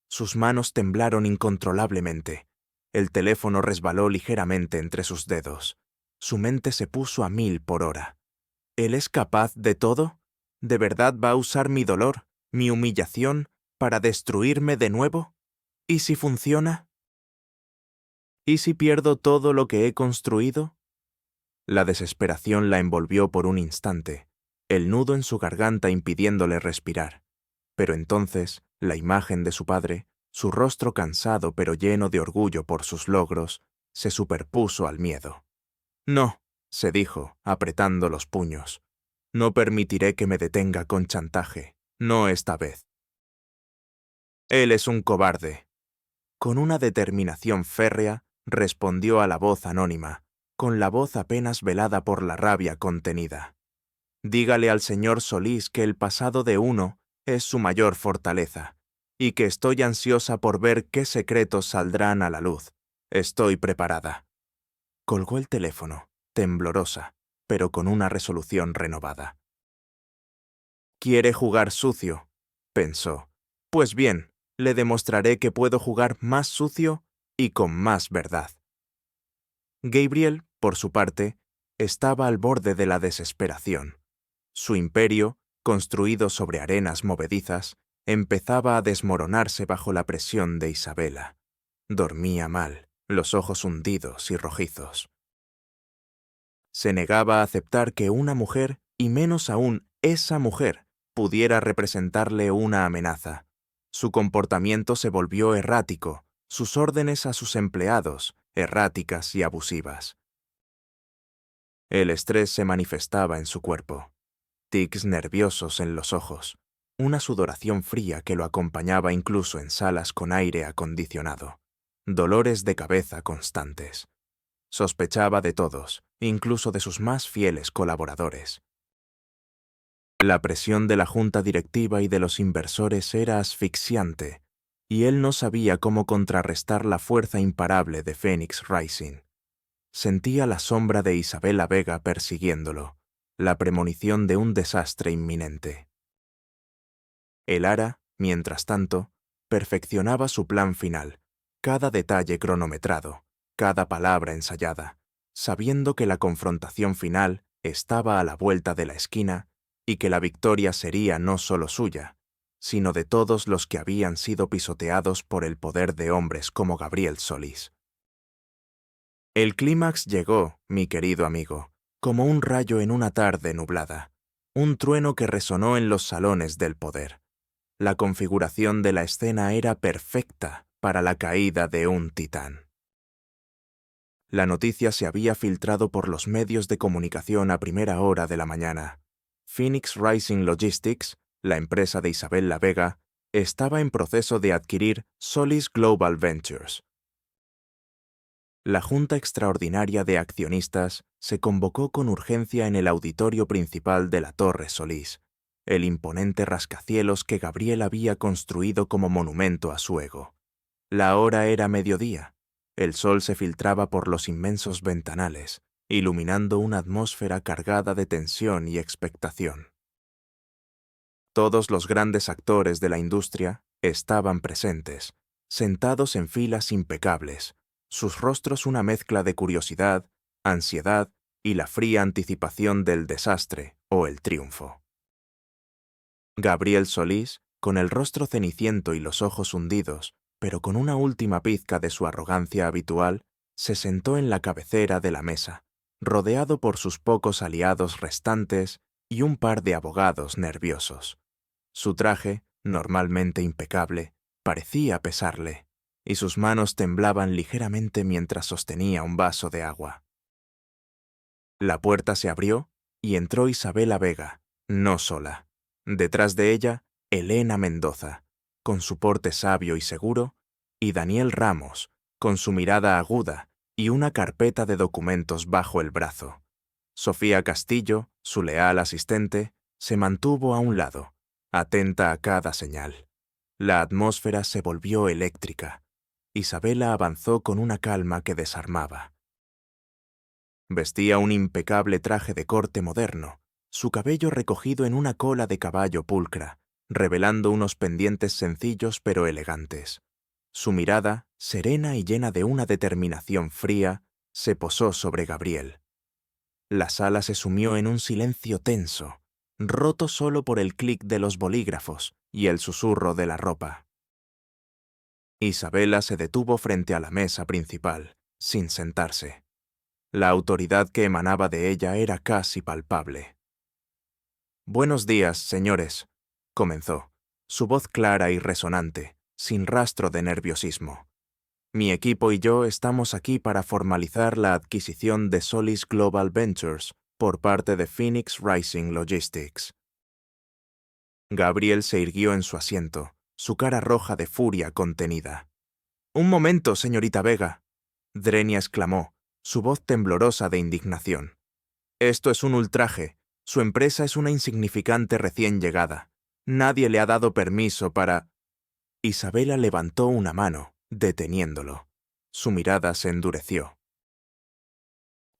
Sus manos temblaron incontrolablemente. El teléfono resbaló ligeramente entre sus dedos. Su mente se puso a 1000 por hora. ¿Él es capaz de todo? ¿De verdad va a usar mi dolor, mi humillación, para destruirme de nuevo? ¿Y si funciona? ¿Y si pierdo todo lo que he construido? La desesperación la envolvió por un instante, el nudo en su garganta impidiéndole respirar. Pero entonces, la imagen de su padre, su rostro cansado pero lleno de orgullo por sus logros, se superpuso al miedo. No, se dijo, apretando los puños. No permitiré que me detenga con chantaje, no esta vez. Él es un cobarde. Con una determinación férrea, respondió a la voz anónima, con la voz apenas velada por la rabia contenida. Dígale al señor Solís que el pasado de uno es su mayor fortaleza, y que estoy ansiosa por ver qué secretos saldrán a la luz. Estoy preparada. Colgó el teléfono, temblorosa, pero con una resolución renovada. Quiere jugar sucio, pensó. Pues bien, le demostraré que puedo jugar más sucio y con más verdad. Gabriel, por su parte, estaba al borde de la desesperación. Su imperio, construido sobre arenas movedizas, empezaba a desmoronarse bajo la presión de Isabela. Dormía mal, los ojos hundidos y rojizos. Se negaba a aceptar que una mujer, y menos aún esa mujer, pudiera representarle una amenaza. Su comportamiento se volvió errático, sus órdenes a sus empleados, erráticas y abusivas. El estrés se manifestaba en su cuerpo. Tics nerviosos en los ojos, una sudoración fría que lo acompañaba incluso en salas con aire acondicionado, dolores de cabeza constantes. Sospechaba de todos, incluso de sus más fieles colaboradores. La presión de la junta directiva y de los inversores era asfixiante, y él no sabía cómo contrarrestar la fuerza imparable de Phoenix Rising. Sentía la sombra de Isabela Vega persiguiéndolo, la premonición de un desastre inminente. El Ara, mientras tanto, perfeccionaba su plan final, cada detalle cronometrado, cada palabra ensayada, sabiendo que la confrontación final estaba a la vuelta de la esquina y que la victoria sería no solo suya, sino de todos los que habían sido pisoteados por el poder de hombres como Gabriel Solís. El clímax llegó, mi querido amigo, como un rayo en una tarde nublada, un trueno que resonó en los salones del poder. La configuración de la escena era perfecta para la caída de un titán. La noticia se había filtrado por los medios de comunicación a primera hora de la mañana. Phoenix Rising Logistics, la empresa de Isabela Vega, estaba en proceso de adquirir Solís Global Ventures. La Junta Extraordinaria de Accionistas se convocó con urgencia en el auditorio principal de la Torre Solís, el imponente rascacielos que Gabriel había construido como monumento a su ego. La hora era mediodía. El sol se filtraba por los inmensos ventanales, iluminando una atmósfera cargada de tensión y expectación. Todos los grandes actores de la industria estaban presentes, sentados en filas impecables, sus rostros una mezcla de curiosidad, ansiedad y la fría anticipación del desastre o el triunfo. Gabriel Solís, con el rostro ceniciento y los ojos hundidos, pero con una última pizca de su arrogancia habitual, se sentó en la cabecera de la mesa, rodeado por sus pocos aliados restantes y un par de abogados nerviosos. Su traje, normalmente impecable, parecía pesarle, y sus manos temblaban ligeramente mientras sostenía un vaso de agua. La puerta se abrió y entró Isabela Vega, no sola. Detrás de ella, Elena Mendoza, con su porte sabio y seguro, y Daniel Ramos, con su mirada aguda y una carpeta de documentos bajo el brazo. Sofía Castillo, su leal asistente, se mantuvo a un lado, atenta a cada señal. La atmósfera se volvió eléctrica. Isabela avanzó con una calma que desarmaba. Vestía un impecable traje de corte moderno, su cabello recogido en una cola de caballo pulcra, revelando unos pendientes sencillos pero elegantes. Su mirada, serena y llena de una determinación fría, se posó sobre Gabriel. La sala se sumió en un silencio tenso, roto solo por el clic de los bolígrafos y el susurro de la ropa. Isabela se detuvo frente a la mesa principal, sin sentarse. La autoridad que emanaba de ella era casi palpable. «Buenos días, señores», comenzó, su voz clara y resonante, sin rastro de nerviosismo. «Mi equipo y yo estamos aquí para formalizar la adquisición de Solis Global Ventures por parte de Phoenix Rising Logistics». Gabriel se irguió en su asiento, su cara roja de furia contenida. «Un momento, señorita Vega», Drenia exclamó, su voz temblorosa de indignación. «Esto es un ultraje. Su empresa es una insignificante recién llegada. Nadie le ha dado permiso para...» Isabela levantó una mano, deteniéndolo. Su mirada se endureció.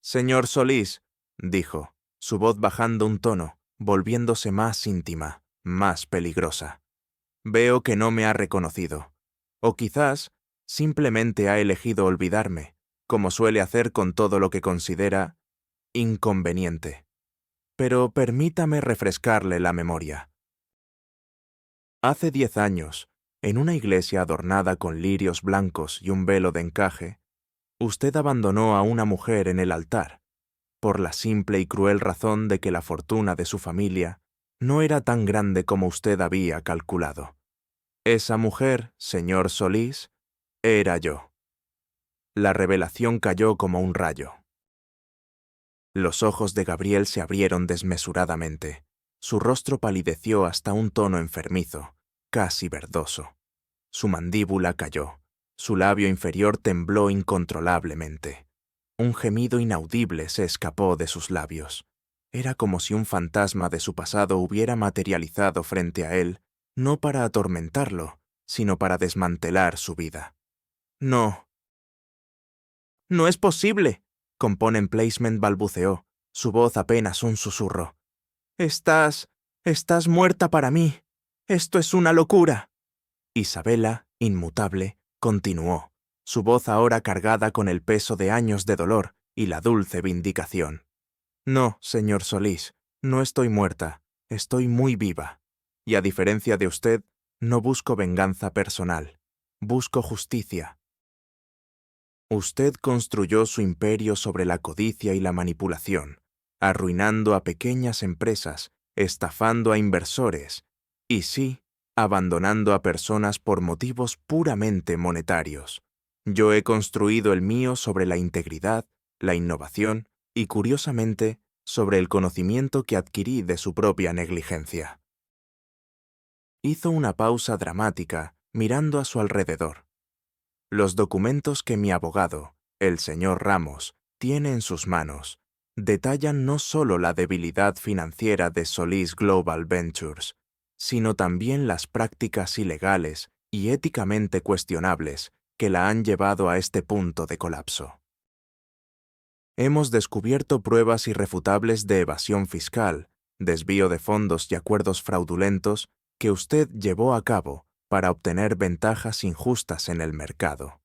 «Señor Solís», dijo, su voz bajando un tono, volviéndose más íntima, más peligrosa. «Veo que no me ha reconocido. O quizás simplemente ha elegido olvidarme, como suele hacer con todo lo que considera inconveniente. Pero permítame refrescarle la memoria. Hace 10 años, en una iglesia adornada con lirios blancos y un velo de encaje, usted abandonó a una mujer en el altar, por la simple y cruel razón de que la fortuna de su familia no era tan grande como usted había calculado. Esa mujer, señor Solís, era yo. La revelación cayó como un rayo. Los ojos de Gabriel se abrieron desmesuradamente. Su rostro palideció hasta un tono enfermizo, casi verdoso. Su mandíbula cayó. Su labio inferior tembló incontrolablemente. Un gemido inaudible se escapó de sus labios. Era como si un fantasma de su pasado hubiera materializado frente a él, no para atormentarlo, sino para desmantelar su vida. «No. No es posible», Component Placement balbuceó, su voz apenas un susurro. Estás muerta para mí. Esto es una locura». Isabela, inmutable, continuó, su voz ahora cargada con el peso de años de dolor y la dulce vindicación. «No, señor Solís, no estoy muerta, estoy muy viva. Y a diferencia de usted, no busco venganza personal, busco justicia». Usted construyó su imperio sobre la codicia y la manipulación, arruinando a pequeñas empresas, estafando a inversores y sí, abandonando a personas por motivos puramente monetarios. Yo he construido el mío sobre la integridad, la innovación y, curiosamente, sobre el conocimiento que adquirí de su propia negligencia. Hizo una pausa dramática, mirando a su alrededor. Los documentos que mi abogado, el señor Ramos, tiene en sus manos, detallan no solo la debilidad financiera de Solís Global Ventures, sino también las prácticas ilegales y éticamente cuestionables que la han llevado a este punto de colapso. Hemos descubierto pruebas irrefutables de evasión fiscal, desvío de fondos y acuerdos fraudulentos que usted llevó a cabo para obtener ventajas injustas en el mercado.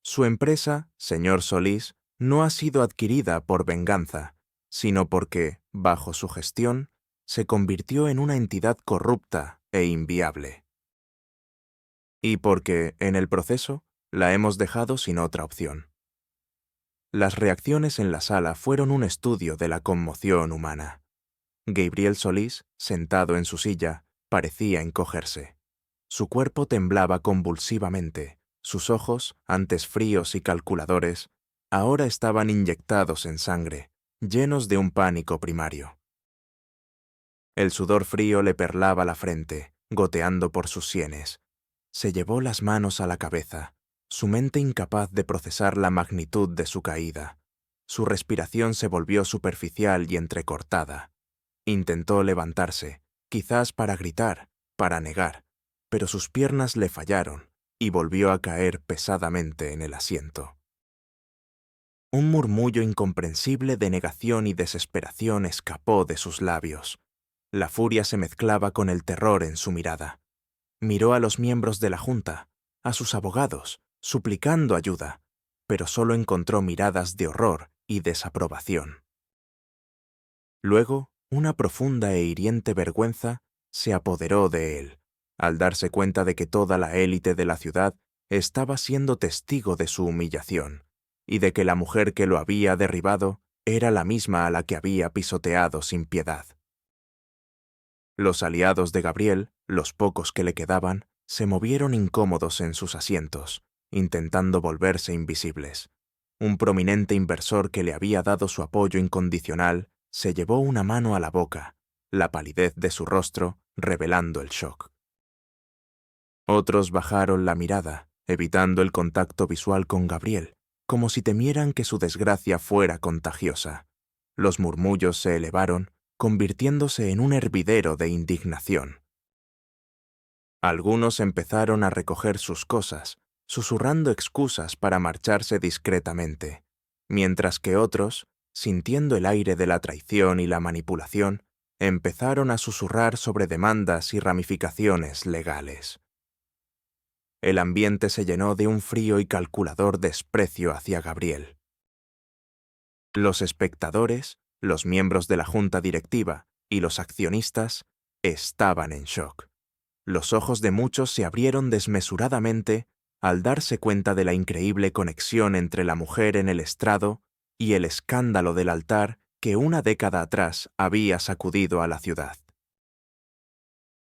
Su empresa, señor Solís, no ha sido adquirida por venganza, sino porque, bajo su gestión, se convirtió en una entidad corrupta e inviable. Y porque, en el proceso, la hemos dejado sin otra opción. Las reacciones en la sala fueron un estudio de la conmoción humana. Gabriel Solís, sentado en su silla, parecía encogerse. Su cuerpo temblaba convulsivamente, sus ojos, antes fríos y calculadores, ahora estaban inyectados en sangre, llenos de un pánico primario. El sudor frío le perlaba la frente, goteando por sus sienes. Se llevó las manos a la cabeza, su mente incapaz de procesar la magnitud de su caída. Su respiración se volvió superficial y entrecortada. Intentó levantarse, quizás para gritar, para negar, pero sus piernas le fallaron y volvió a caer pesadamente en el asiento. Un murmullo incomprensible de negación y desesperación escapó de sus labios. La furia se mezclaba con el terror en su mirada. Miró a los miembros de la Junta, a sus abogados, suplicando ayuda, pero solo encontró miradas de horror y desaprobación. Luego, una profunda e hiriente vergüenza se apoderó de él, al darse cuenta de que toda la élite de la ciudad estaba siendo testigo de su humillación, y de que la mujer que lo había derribado era la misma a la que había pisoteado sin piedad. Los aliados de Gabriel, los pocos que le quedaban, se movieron incómodos en sus asientos, intentando volverse invisibles. Un prominente inversor que le había dado su apoyo incondicional se llevó una mano a la boca, la palidez de su rostro revelando el shock. Otros bajaron la mirada, evitando el contacto visual con Gabriel, como si temieran que su desgracia fuera contagiosa. Los murmullos se elevaron, convirtiéndose en un hervidero de indignación. Algunos empezaron a recoger sus cosas, susurrando excusas para marcharse discretamente, mientras que otros, sintiendo el aire de la traición y la manipulación, empezaron a susurrar sobre demandas y ramificaciones legales. El ambiente se llenó de un frío y calculador desprecio hacia Gabriel. Los espectadores, los miembros de la junta directiva y los accionistas estaban en shock. Los ojos de muchos se abrieron desmesuradamente al darse cuenta de la increíble conexión entre la mujer en el estrado y el escándalo del altar que una década atrás había sacudido a la ciudad.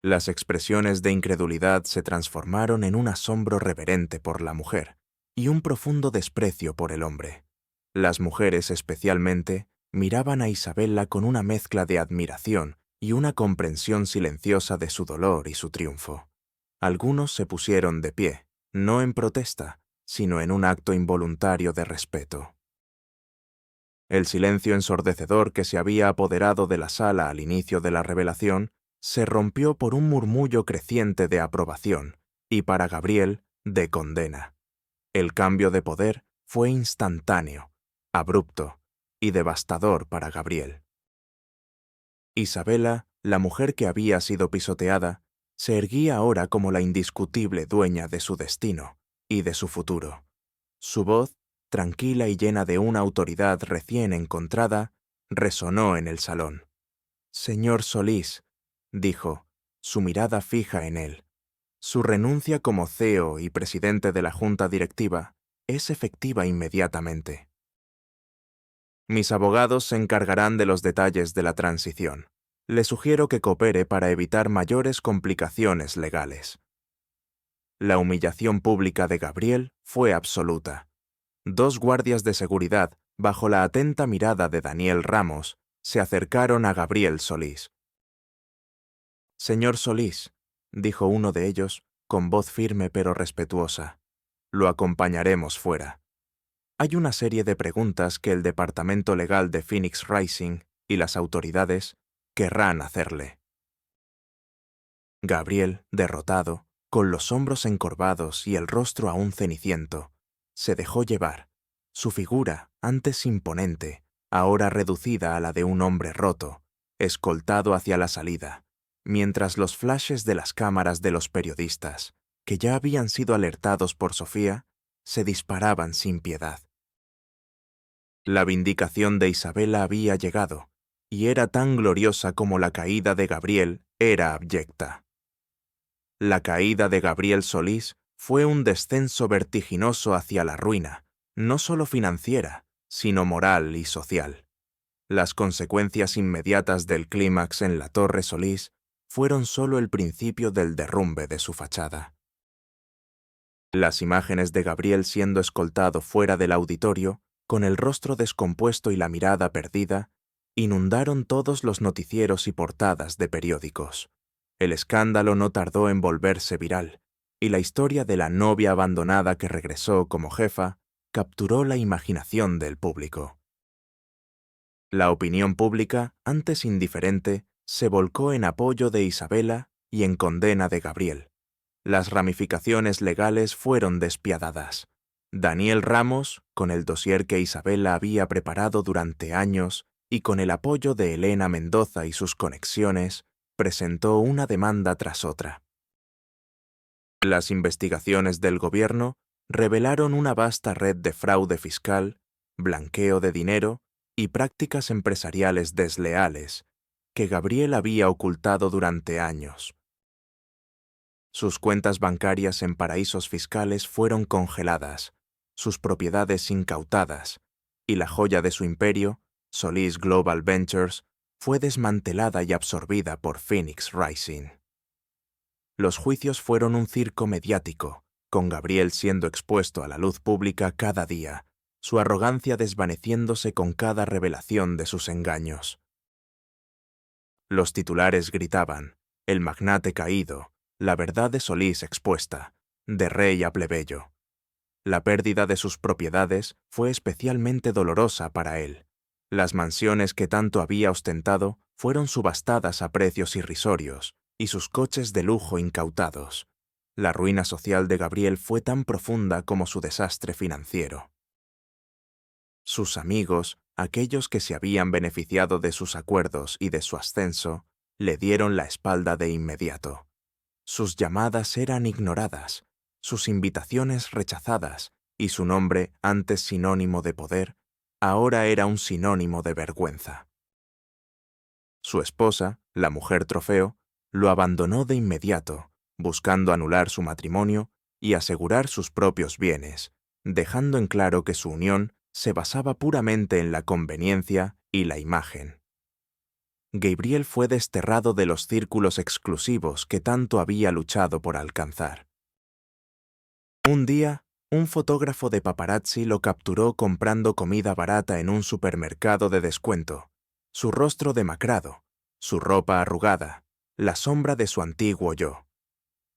Las expresiones de incredulidad se transformaron en un asombro reverente por la mujer y un profundo desprecio por el hombre. Las mujeres especialmente miraban a Isabella con una mezcla de admiración y una comprensión silenciosa de su dolor y su triunfo. Algunos se pusieron de pie, no en protesta, sino en un acto involuntario de respeto. El silencio ensordecedor que se había apoderado de la sala al inicio de la revelación se rompió por un murmullo creciente de aprobación y, para Gabriel, de condena. El cambio de poder fue instantáneo, abrupto y devastador para Gabriel. Isabella, la mujer que había sido pisoteada, se erguía ahora como la indiscutible dueña de su destino y de su futuro. Su voz, tranquila y llena de una autoridad recién encontrada, resonó en el salón. «Señor Solís», dijo, su mirada fija en él, «su renuncia como CEO y presidente de la junta directiva es efectiva inmediatamente. Mis abogados se encargarán de los detalles de la transición. Le sugiero que coopere para evitar mayores complicaciones legales». La humillación pública de Gabriel fue absoluta. 2 guardias de seguridad, bajo la atenta mirada de Daniel Ramos, se acercaron a Gabriel Solís. «Señor Solís», dijo uno de ellos, con voz firme pero respetuosa, «lo acompañaremos fuera. Hay una serie de preguntas que el Departamento Legal de Phoenix Rising y las autoridades querrán hacerle». Gabriel, derrotado, con los hombros encorvados y el rostro aún ceniciento, se dejó llevar. Su figura, antes imponente, ahora reducida a la de un hombre roto, escoltado hacia la salida, mientras los flashes de las cámaras de los periodistas, que ya habían sido alertados por Sofía, se disparaban sin piedad. La vindicación de Isabella había llegado, y era tan gloriosa como la caída de Gabriel era abyecta. La caída de Gabriel Solís fue un descenso vertiginoso hacia la ruina, no solo financiera, sino moral y social. Las consecuencias inmediatas del clímax en la Torre Solís fueron solo el principio del derrumbe de su fachada. Las imágenes de Gabriel siendo escoltado fuera del auditorio, con el rostro descompuesto y la mirada perdida, inundaron todos los noticieros y portadas de periódicos. El escándalo no tardó en volverse viral, y la historia de la novia abandonada que regresó como jefa capturó la imaginación del público. La opinión pública, antes indiferente, se volcó en apoyo de Isabella y en condena de Gabriel. Las ramificaciones legales fueron despiadadas. Daniel Ramos, con el dossier que Isabela había preparado durante años y con el apoyo de Elena Mendoza y sus conexiones, presentó una demanda tras otra. Las investigaciones del gobierno revelaron una vasta red de fraude fiscal, blanqueo de dinero y prácticas empresariales desleales que Gabriel había ocultado durante años. Sus cuentas bancarias en paraísos fiscales fueron congeladas, sus propiedades incautadas, y la joya de su imperio, Solis Global Ventures, fue desmantelada y absorbida por Phoenix Rising. Los juicios fueron un circo mediático, con Gabriel siendo expuesto a la luz pública cada día, su arrogancia desvaneciéndose con cada revelación de sus engaños. Los titulares gritaban: el magnate caído, la verdad de Solís expuesta, de rey a plebeyo. La pérdida de sus propiedades fue especialmente dolorosa para él. Las mansiones que tanto había ostentado fueron subastadas a precios irrisorios y sus coches de lujo incautados. La ruina social de Gabriel fue tan profunda como su desastre financiero. Sus amigos, aquellos que se habían beneficiado de sus acuerdos y de su ascenso, le dieron la espalda de inmediato. Sus llamadas eran ignoradas, sus invitaciones rechazadas, y su nombre, antes sinónimo de poder, ahora era un sinónimo de vergüenza. Su esposa, la mujer trofeo, lo abandonó de inmediato, buscando anular su matrimonio y asegurar sus propios bienes, dejando en claro que su unión se basaba puramente en la conveniencia y la imagen. Gabriel fue desterrado de los círculos exclusivos que tanto había luchado por alcanzar. Un día, un fotógrafo de paparazzi lo capturó comprando comida barata en un supermercado de descuento, su rostro demacrado, su ropa arrugada, la sombra de su antiguo yo.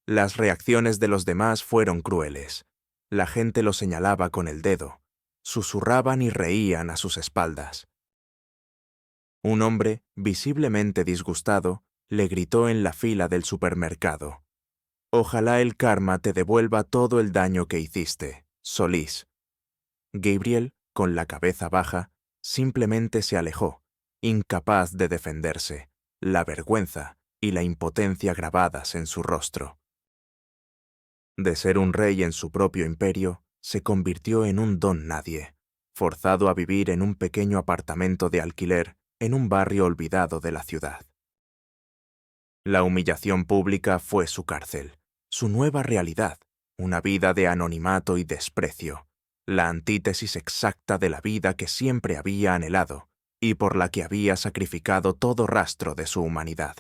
Las reacciones de los demás fueron crueles. La gente lo señalaba con el dedo, susurraban y reían a sus espaldas. Un hombre, visiblemente disgustado, le gritó en la fila del supermercado: «Ojalá el karma te devuelva todo el daño que hiciste, Solís». Gabriel, con la cabeza baja, simplemente se alejó, incapaz de defenderse, la vergüenza y la impotencia grabadas en su rostro. De ser un rey en su propio imperio, se convirtió en un don nadie, forzado a vivir en un pequeño apartamento de alquiler en un barrio olvidado de la ciudad. La humillación pública fue su cárcel, su nueva realidad, una vida de anonimato y desprecio, la antítesis exacta de la vida que siempre había anhelado y por la que había sacrificado todo rastro de su humanidad.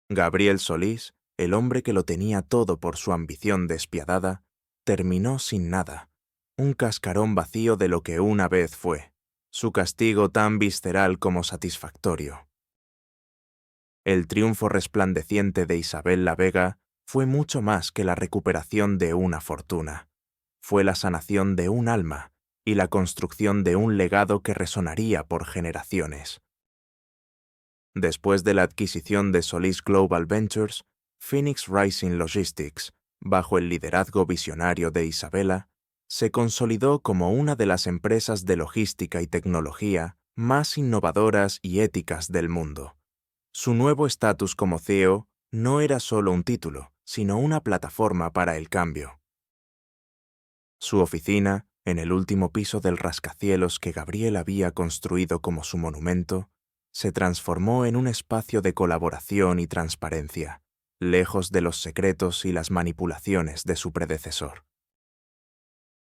Gabriel Solís, el hombre que lo tenía todo por su ambición despiadada, terminó sin nada, un cascarón vacío de lo que una vez fue, su castigo tan visceral como satisfactorio. El triunfo resplandeciente de Isabel la Vega fue mucho más que la recuperación de una fortuna. Fue la sanación de un alma y la construcción de un legado que resonaría por generaciones. Después de la adquisición de Solis Global Ventures, Phoenix Rising Logistics, bajo el liderazgo visionario de Isabela, se consolidó como una de las empresas de logística y tecnología más innovadoras y éticas del mundo. Su nuevo estatus como CEO no era solo un título, sino una plataforma para el cambio. Su oficina, en el último piso del rascacielos que Gabriel había construido como su monumento, se transformó en un espacio de colaboración y transparencia, lejos de los secretos y las manipulaciones de su predecesor.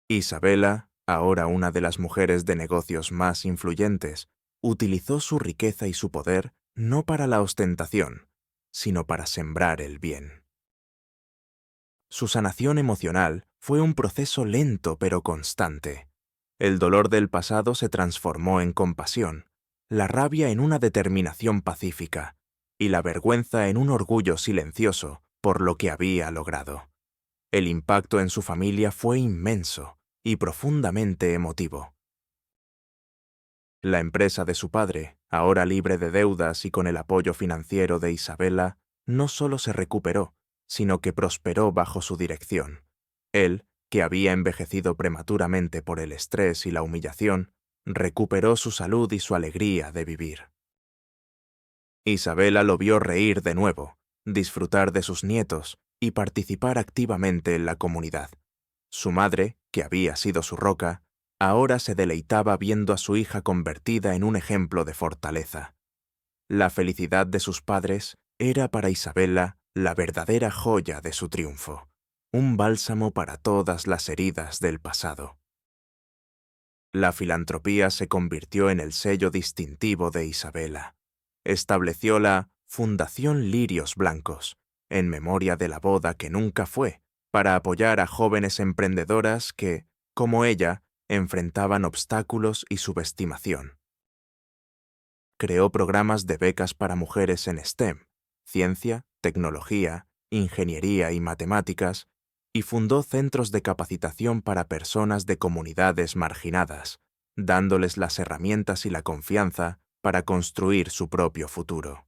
Isabela, ahora una de las mujeres de negocios más influyentes, utilizó su riqueza y su poder no para la ostentación, sino para sembrar el bien. Su sanación emocional fue un proceso lento pero constante. El dolor del pasado se transformó en compasión, la rabia en una determinación pacífica y la vergüenza en un orgullo silencioso por lo que había logrado. El impacto en su familia fue inmenso y profundamente emotivo. La empresa de su padre, ahora libre de deudas y con el apoyo financiero de Isabela, no solo se recuperó, sino que prosperó bajo su dirección. Él, que había envejecido prematuramente por el estrés y la humillación, recuperó su salud y su alegría de vivir. Isabela lo vio reír de nuevo, disfrutar de sus nietos y participar activamente en la comunidad. Su madre, que había sido su roca, ahora se deleitaba viendo a su hija convertida en un ejemplo de fortaleza. La felicidad de sus padres era para Isabela la verdadera joya de su triunfo, un bálsamo para todas las heridas del pasado. La filantropía se convirtió en el sello distintivo de Isabela. Estableció la Fundación Lirios Blancos, en memoria de la boda que nunca fue, para apoyar a jóvenes emprendedoras que, como ella, enfrentaban obstáculos y subestimación. Creó programas de becas para mujeres en STEM, ciencia, tecnología, ingeniería y matemáticas, y fundó centros de capacitación para personas de comunidades marginadas, dándoles las herramientas y la confianza para construir su propio futuro.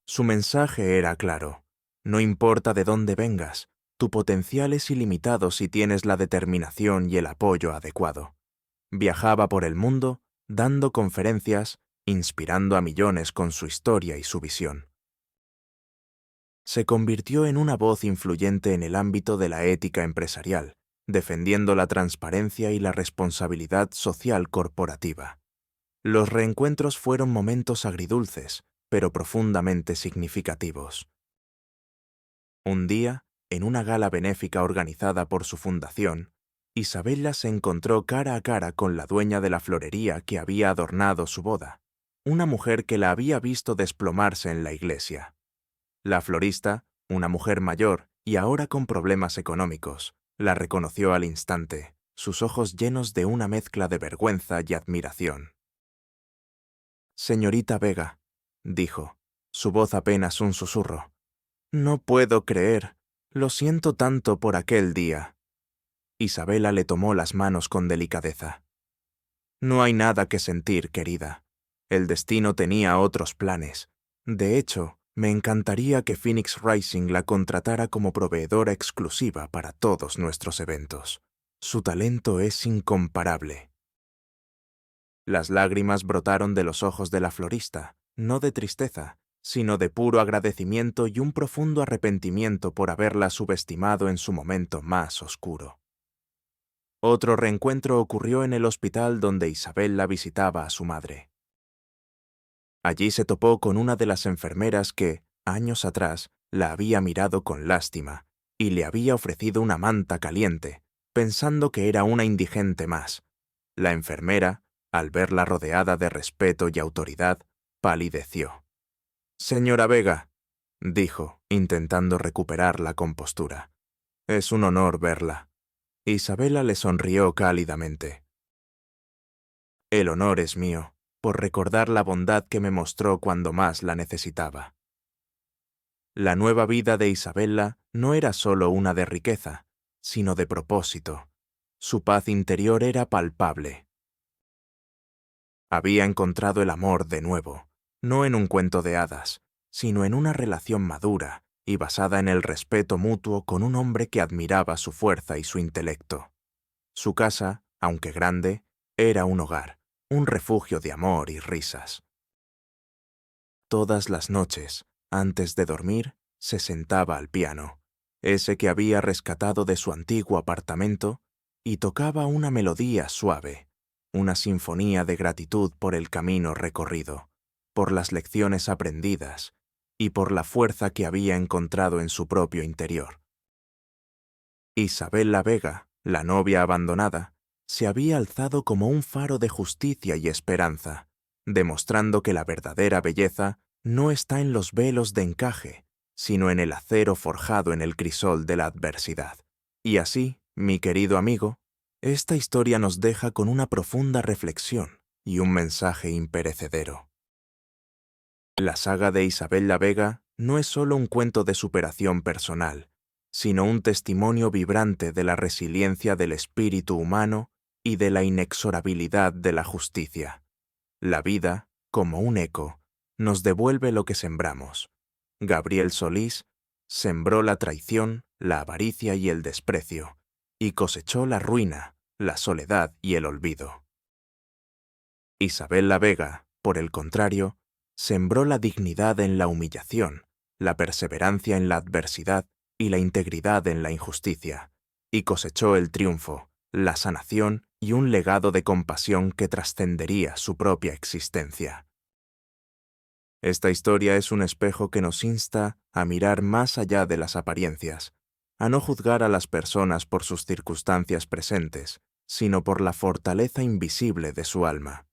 Su mensaje era claro: no importa de dónde vengas, tu potencial es ilimitado si tienes la determinación y el apoyo adecuado. Viajaba por el mundo, dando conferencias, inspirando a millones con su historia y su visión. Se convirtió en una voz influyente en el ámbito de la ética empresarial, defendiendo la transparencia y la responsabilidad social corporativa. Los reencuentros fueron momentos agridulces, pero profundamente significativos. Un día, en una gala benéfica organizada por su fundación, Isabela se encontró cara a cara con la dueña de la florería que había adornado su boda, una mujer que la había visto desplomarse en la iglesia. La florista, una mujer mayor y ahora con problemas económicos, la reconoció al instante, sus ojos llenos de una mezcla de vergüenza y admiración. «Señorita Vega», dijo, su voz apenas un susurro, «no puedo creer, lo siento tanto por aquel día». Isabela le tomó las manos con delicadeza. «No hay nada que sentir, querida. El destino tenía otros planes. De hecho, me encantaría que Phoenix Rising la contratara como proveedora exclusiva para todos nuestros eventos. Su talento es incomparable». Las lágrimas brotaron de los ojos de la florista, no de tristeza, sino de puro agradecimiento y un profundo arrepentimiento por haberla subestimado en su momento más oscuro. Otro reencuentro ocurrió en el hospital donde Isabela visitaba a su madre. Allí se topó con una de las enfermeras que, años atrás, la había mirado con lástima y le había ofrecido una manta caliente, pensando que era una indigente más. La enfermera, al verla rodeada de respeto y autoridad, palideció. «Señora Vega», dijo, intentando recuperar la compostura, «es un honor verla». Isabela le sonrió cálidamente. «El honor es mío, por recordar la bondad que me mostró cuando más la necesitaba». La nueva vida de Isabela no era solo una de riqueza, sino de propósito. Su paz interior era palpable. Había encontrado el amor de nuevo, no en un cuento de hadas, sino en una relación madura y basada en el respeto mutuo con un hombre que admiraba su fuerza y su intelecto. Su casa, aunque grande, era un hogar, un refugio de amor y risas. Todas las noches, antes de dormir, se sentaba al piano, ese que había rescatado de su antiguo apartamento, y tocaba una melodía suave, una sinfonía de gratitud por el camino recorrido, por las lecciones aprendidas y por la fuerza que había encontrado en su propio interior. Isabela Vega, la novia abandonada, se había alzado como un faro de justicia y esperanza, demostrando que la verdadera belleza no está en los velos de encaje, sino en el acero forjado en el crisol de la adversidad. Y así, mi querido amigo, esta historia nos deja con una profunda reflexión y un mensaje imperecedero. La saga de Isabela Vega no es solo un cuento de superación personal, sino un testimonio vibrante de la resiliencia del espíritu humano y de la inexorabilidad de la justicia. La vida, como un eco, nos devuelve lo que sembramos. Gabriel Solís, sembró la traición, la avaricia y el desprecio, y cosechó la ruina, la soledad y el olvido. Isabel la Vega, por el contrario, sembró la dignidad en la humillación, la perseverancia en la adversidad y la integridad en la injusticia, y cosechó el triunfo, la sanación y un legado de compasión que trascendería su propia existencia. Esta historia es un espejo que nos insta a mirar más allá de las apariencias, a no juzgar a las personas por sus circunstancias presentes, sino por la fortaleza invisible de su alma.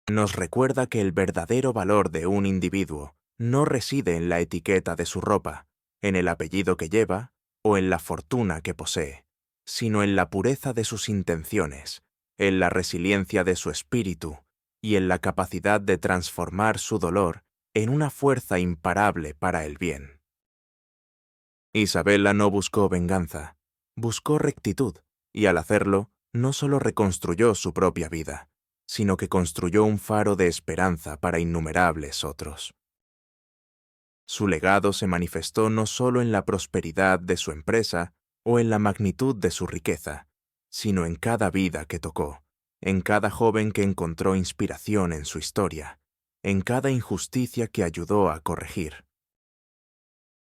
Nos recuerda que el verdadero valor de un individuo no reside en la etiqueta de su ropa, en el apellido que lleva o en la fortuna que posee, sino en la pureza de sus intenciones, en la resiliencia de su espíritu y en la capacidad de transformar su dolor en una fuerza imparable para el bien. Isabela no buscó venganza, buscó rectitud, y al hacerlo, no solo reconstruyó su propia vida, sino que construyó un faro de esperanza para innumerables otros. Su legado se manifestó no solo en la prosperidad de su empresa o en la magnitud de su riqueza, sino en cada vida que tocó, en cada joven que encontró inspiración en su historia, en cada injusticia que ayudó a corregir.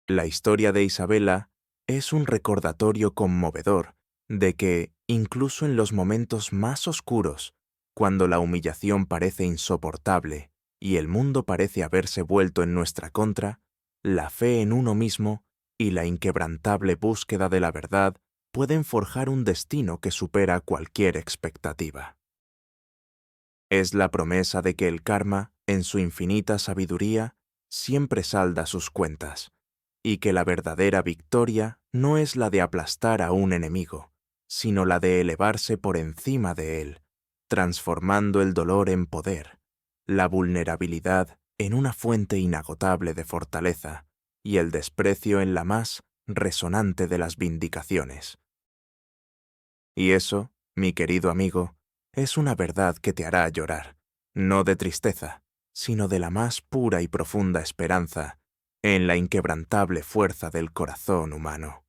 La historia de Isabela es un recordatorio conmovedor de que, incluso en los momentos más oscuros, cuando la humillación parece insoportable y el mundo parece haberse vuelto en nuestra contra, la fe en uno mismo y la inquebrantable búsqueda de la verdad pueden forjar un destino que supera cualquier expectativa. Es la promesa de que el karma, en su infinita sabiduría, siempre salda sus cuentas, y que la verdadera victoria no es la de aplastar a un enemigo, sino la de elevarse por encima de él, transformando el dolor en poder, la vulnerabilidad en una fuente inagotable de fortaleza y el desprecio en la más resonante de las vindicaciones. Y eso, mi querido amigo, es una verdad que te hará llorar, no de tristeza, sino de la más pura y profunda esperanza en la inquebrantable fuerza del corazón humano.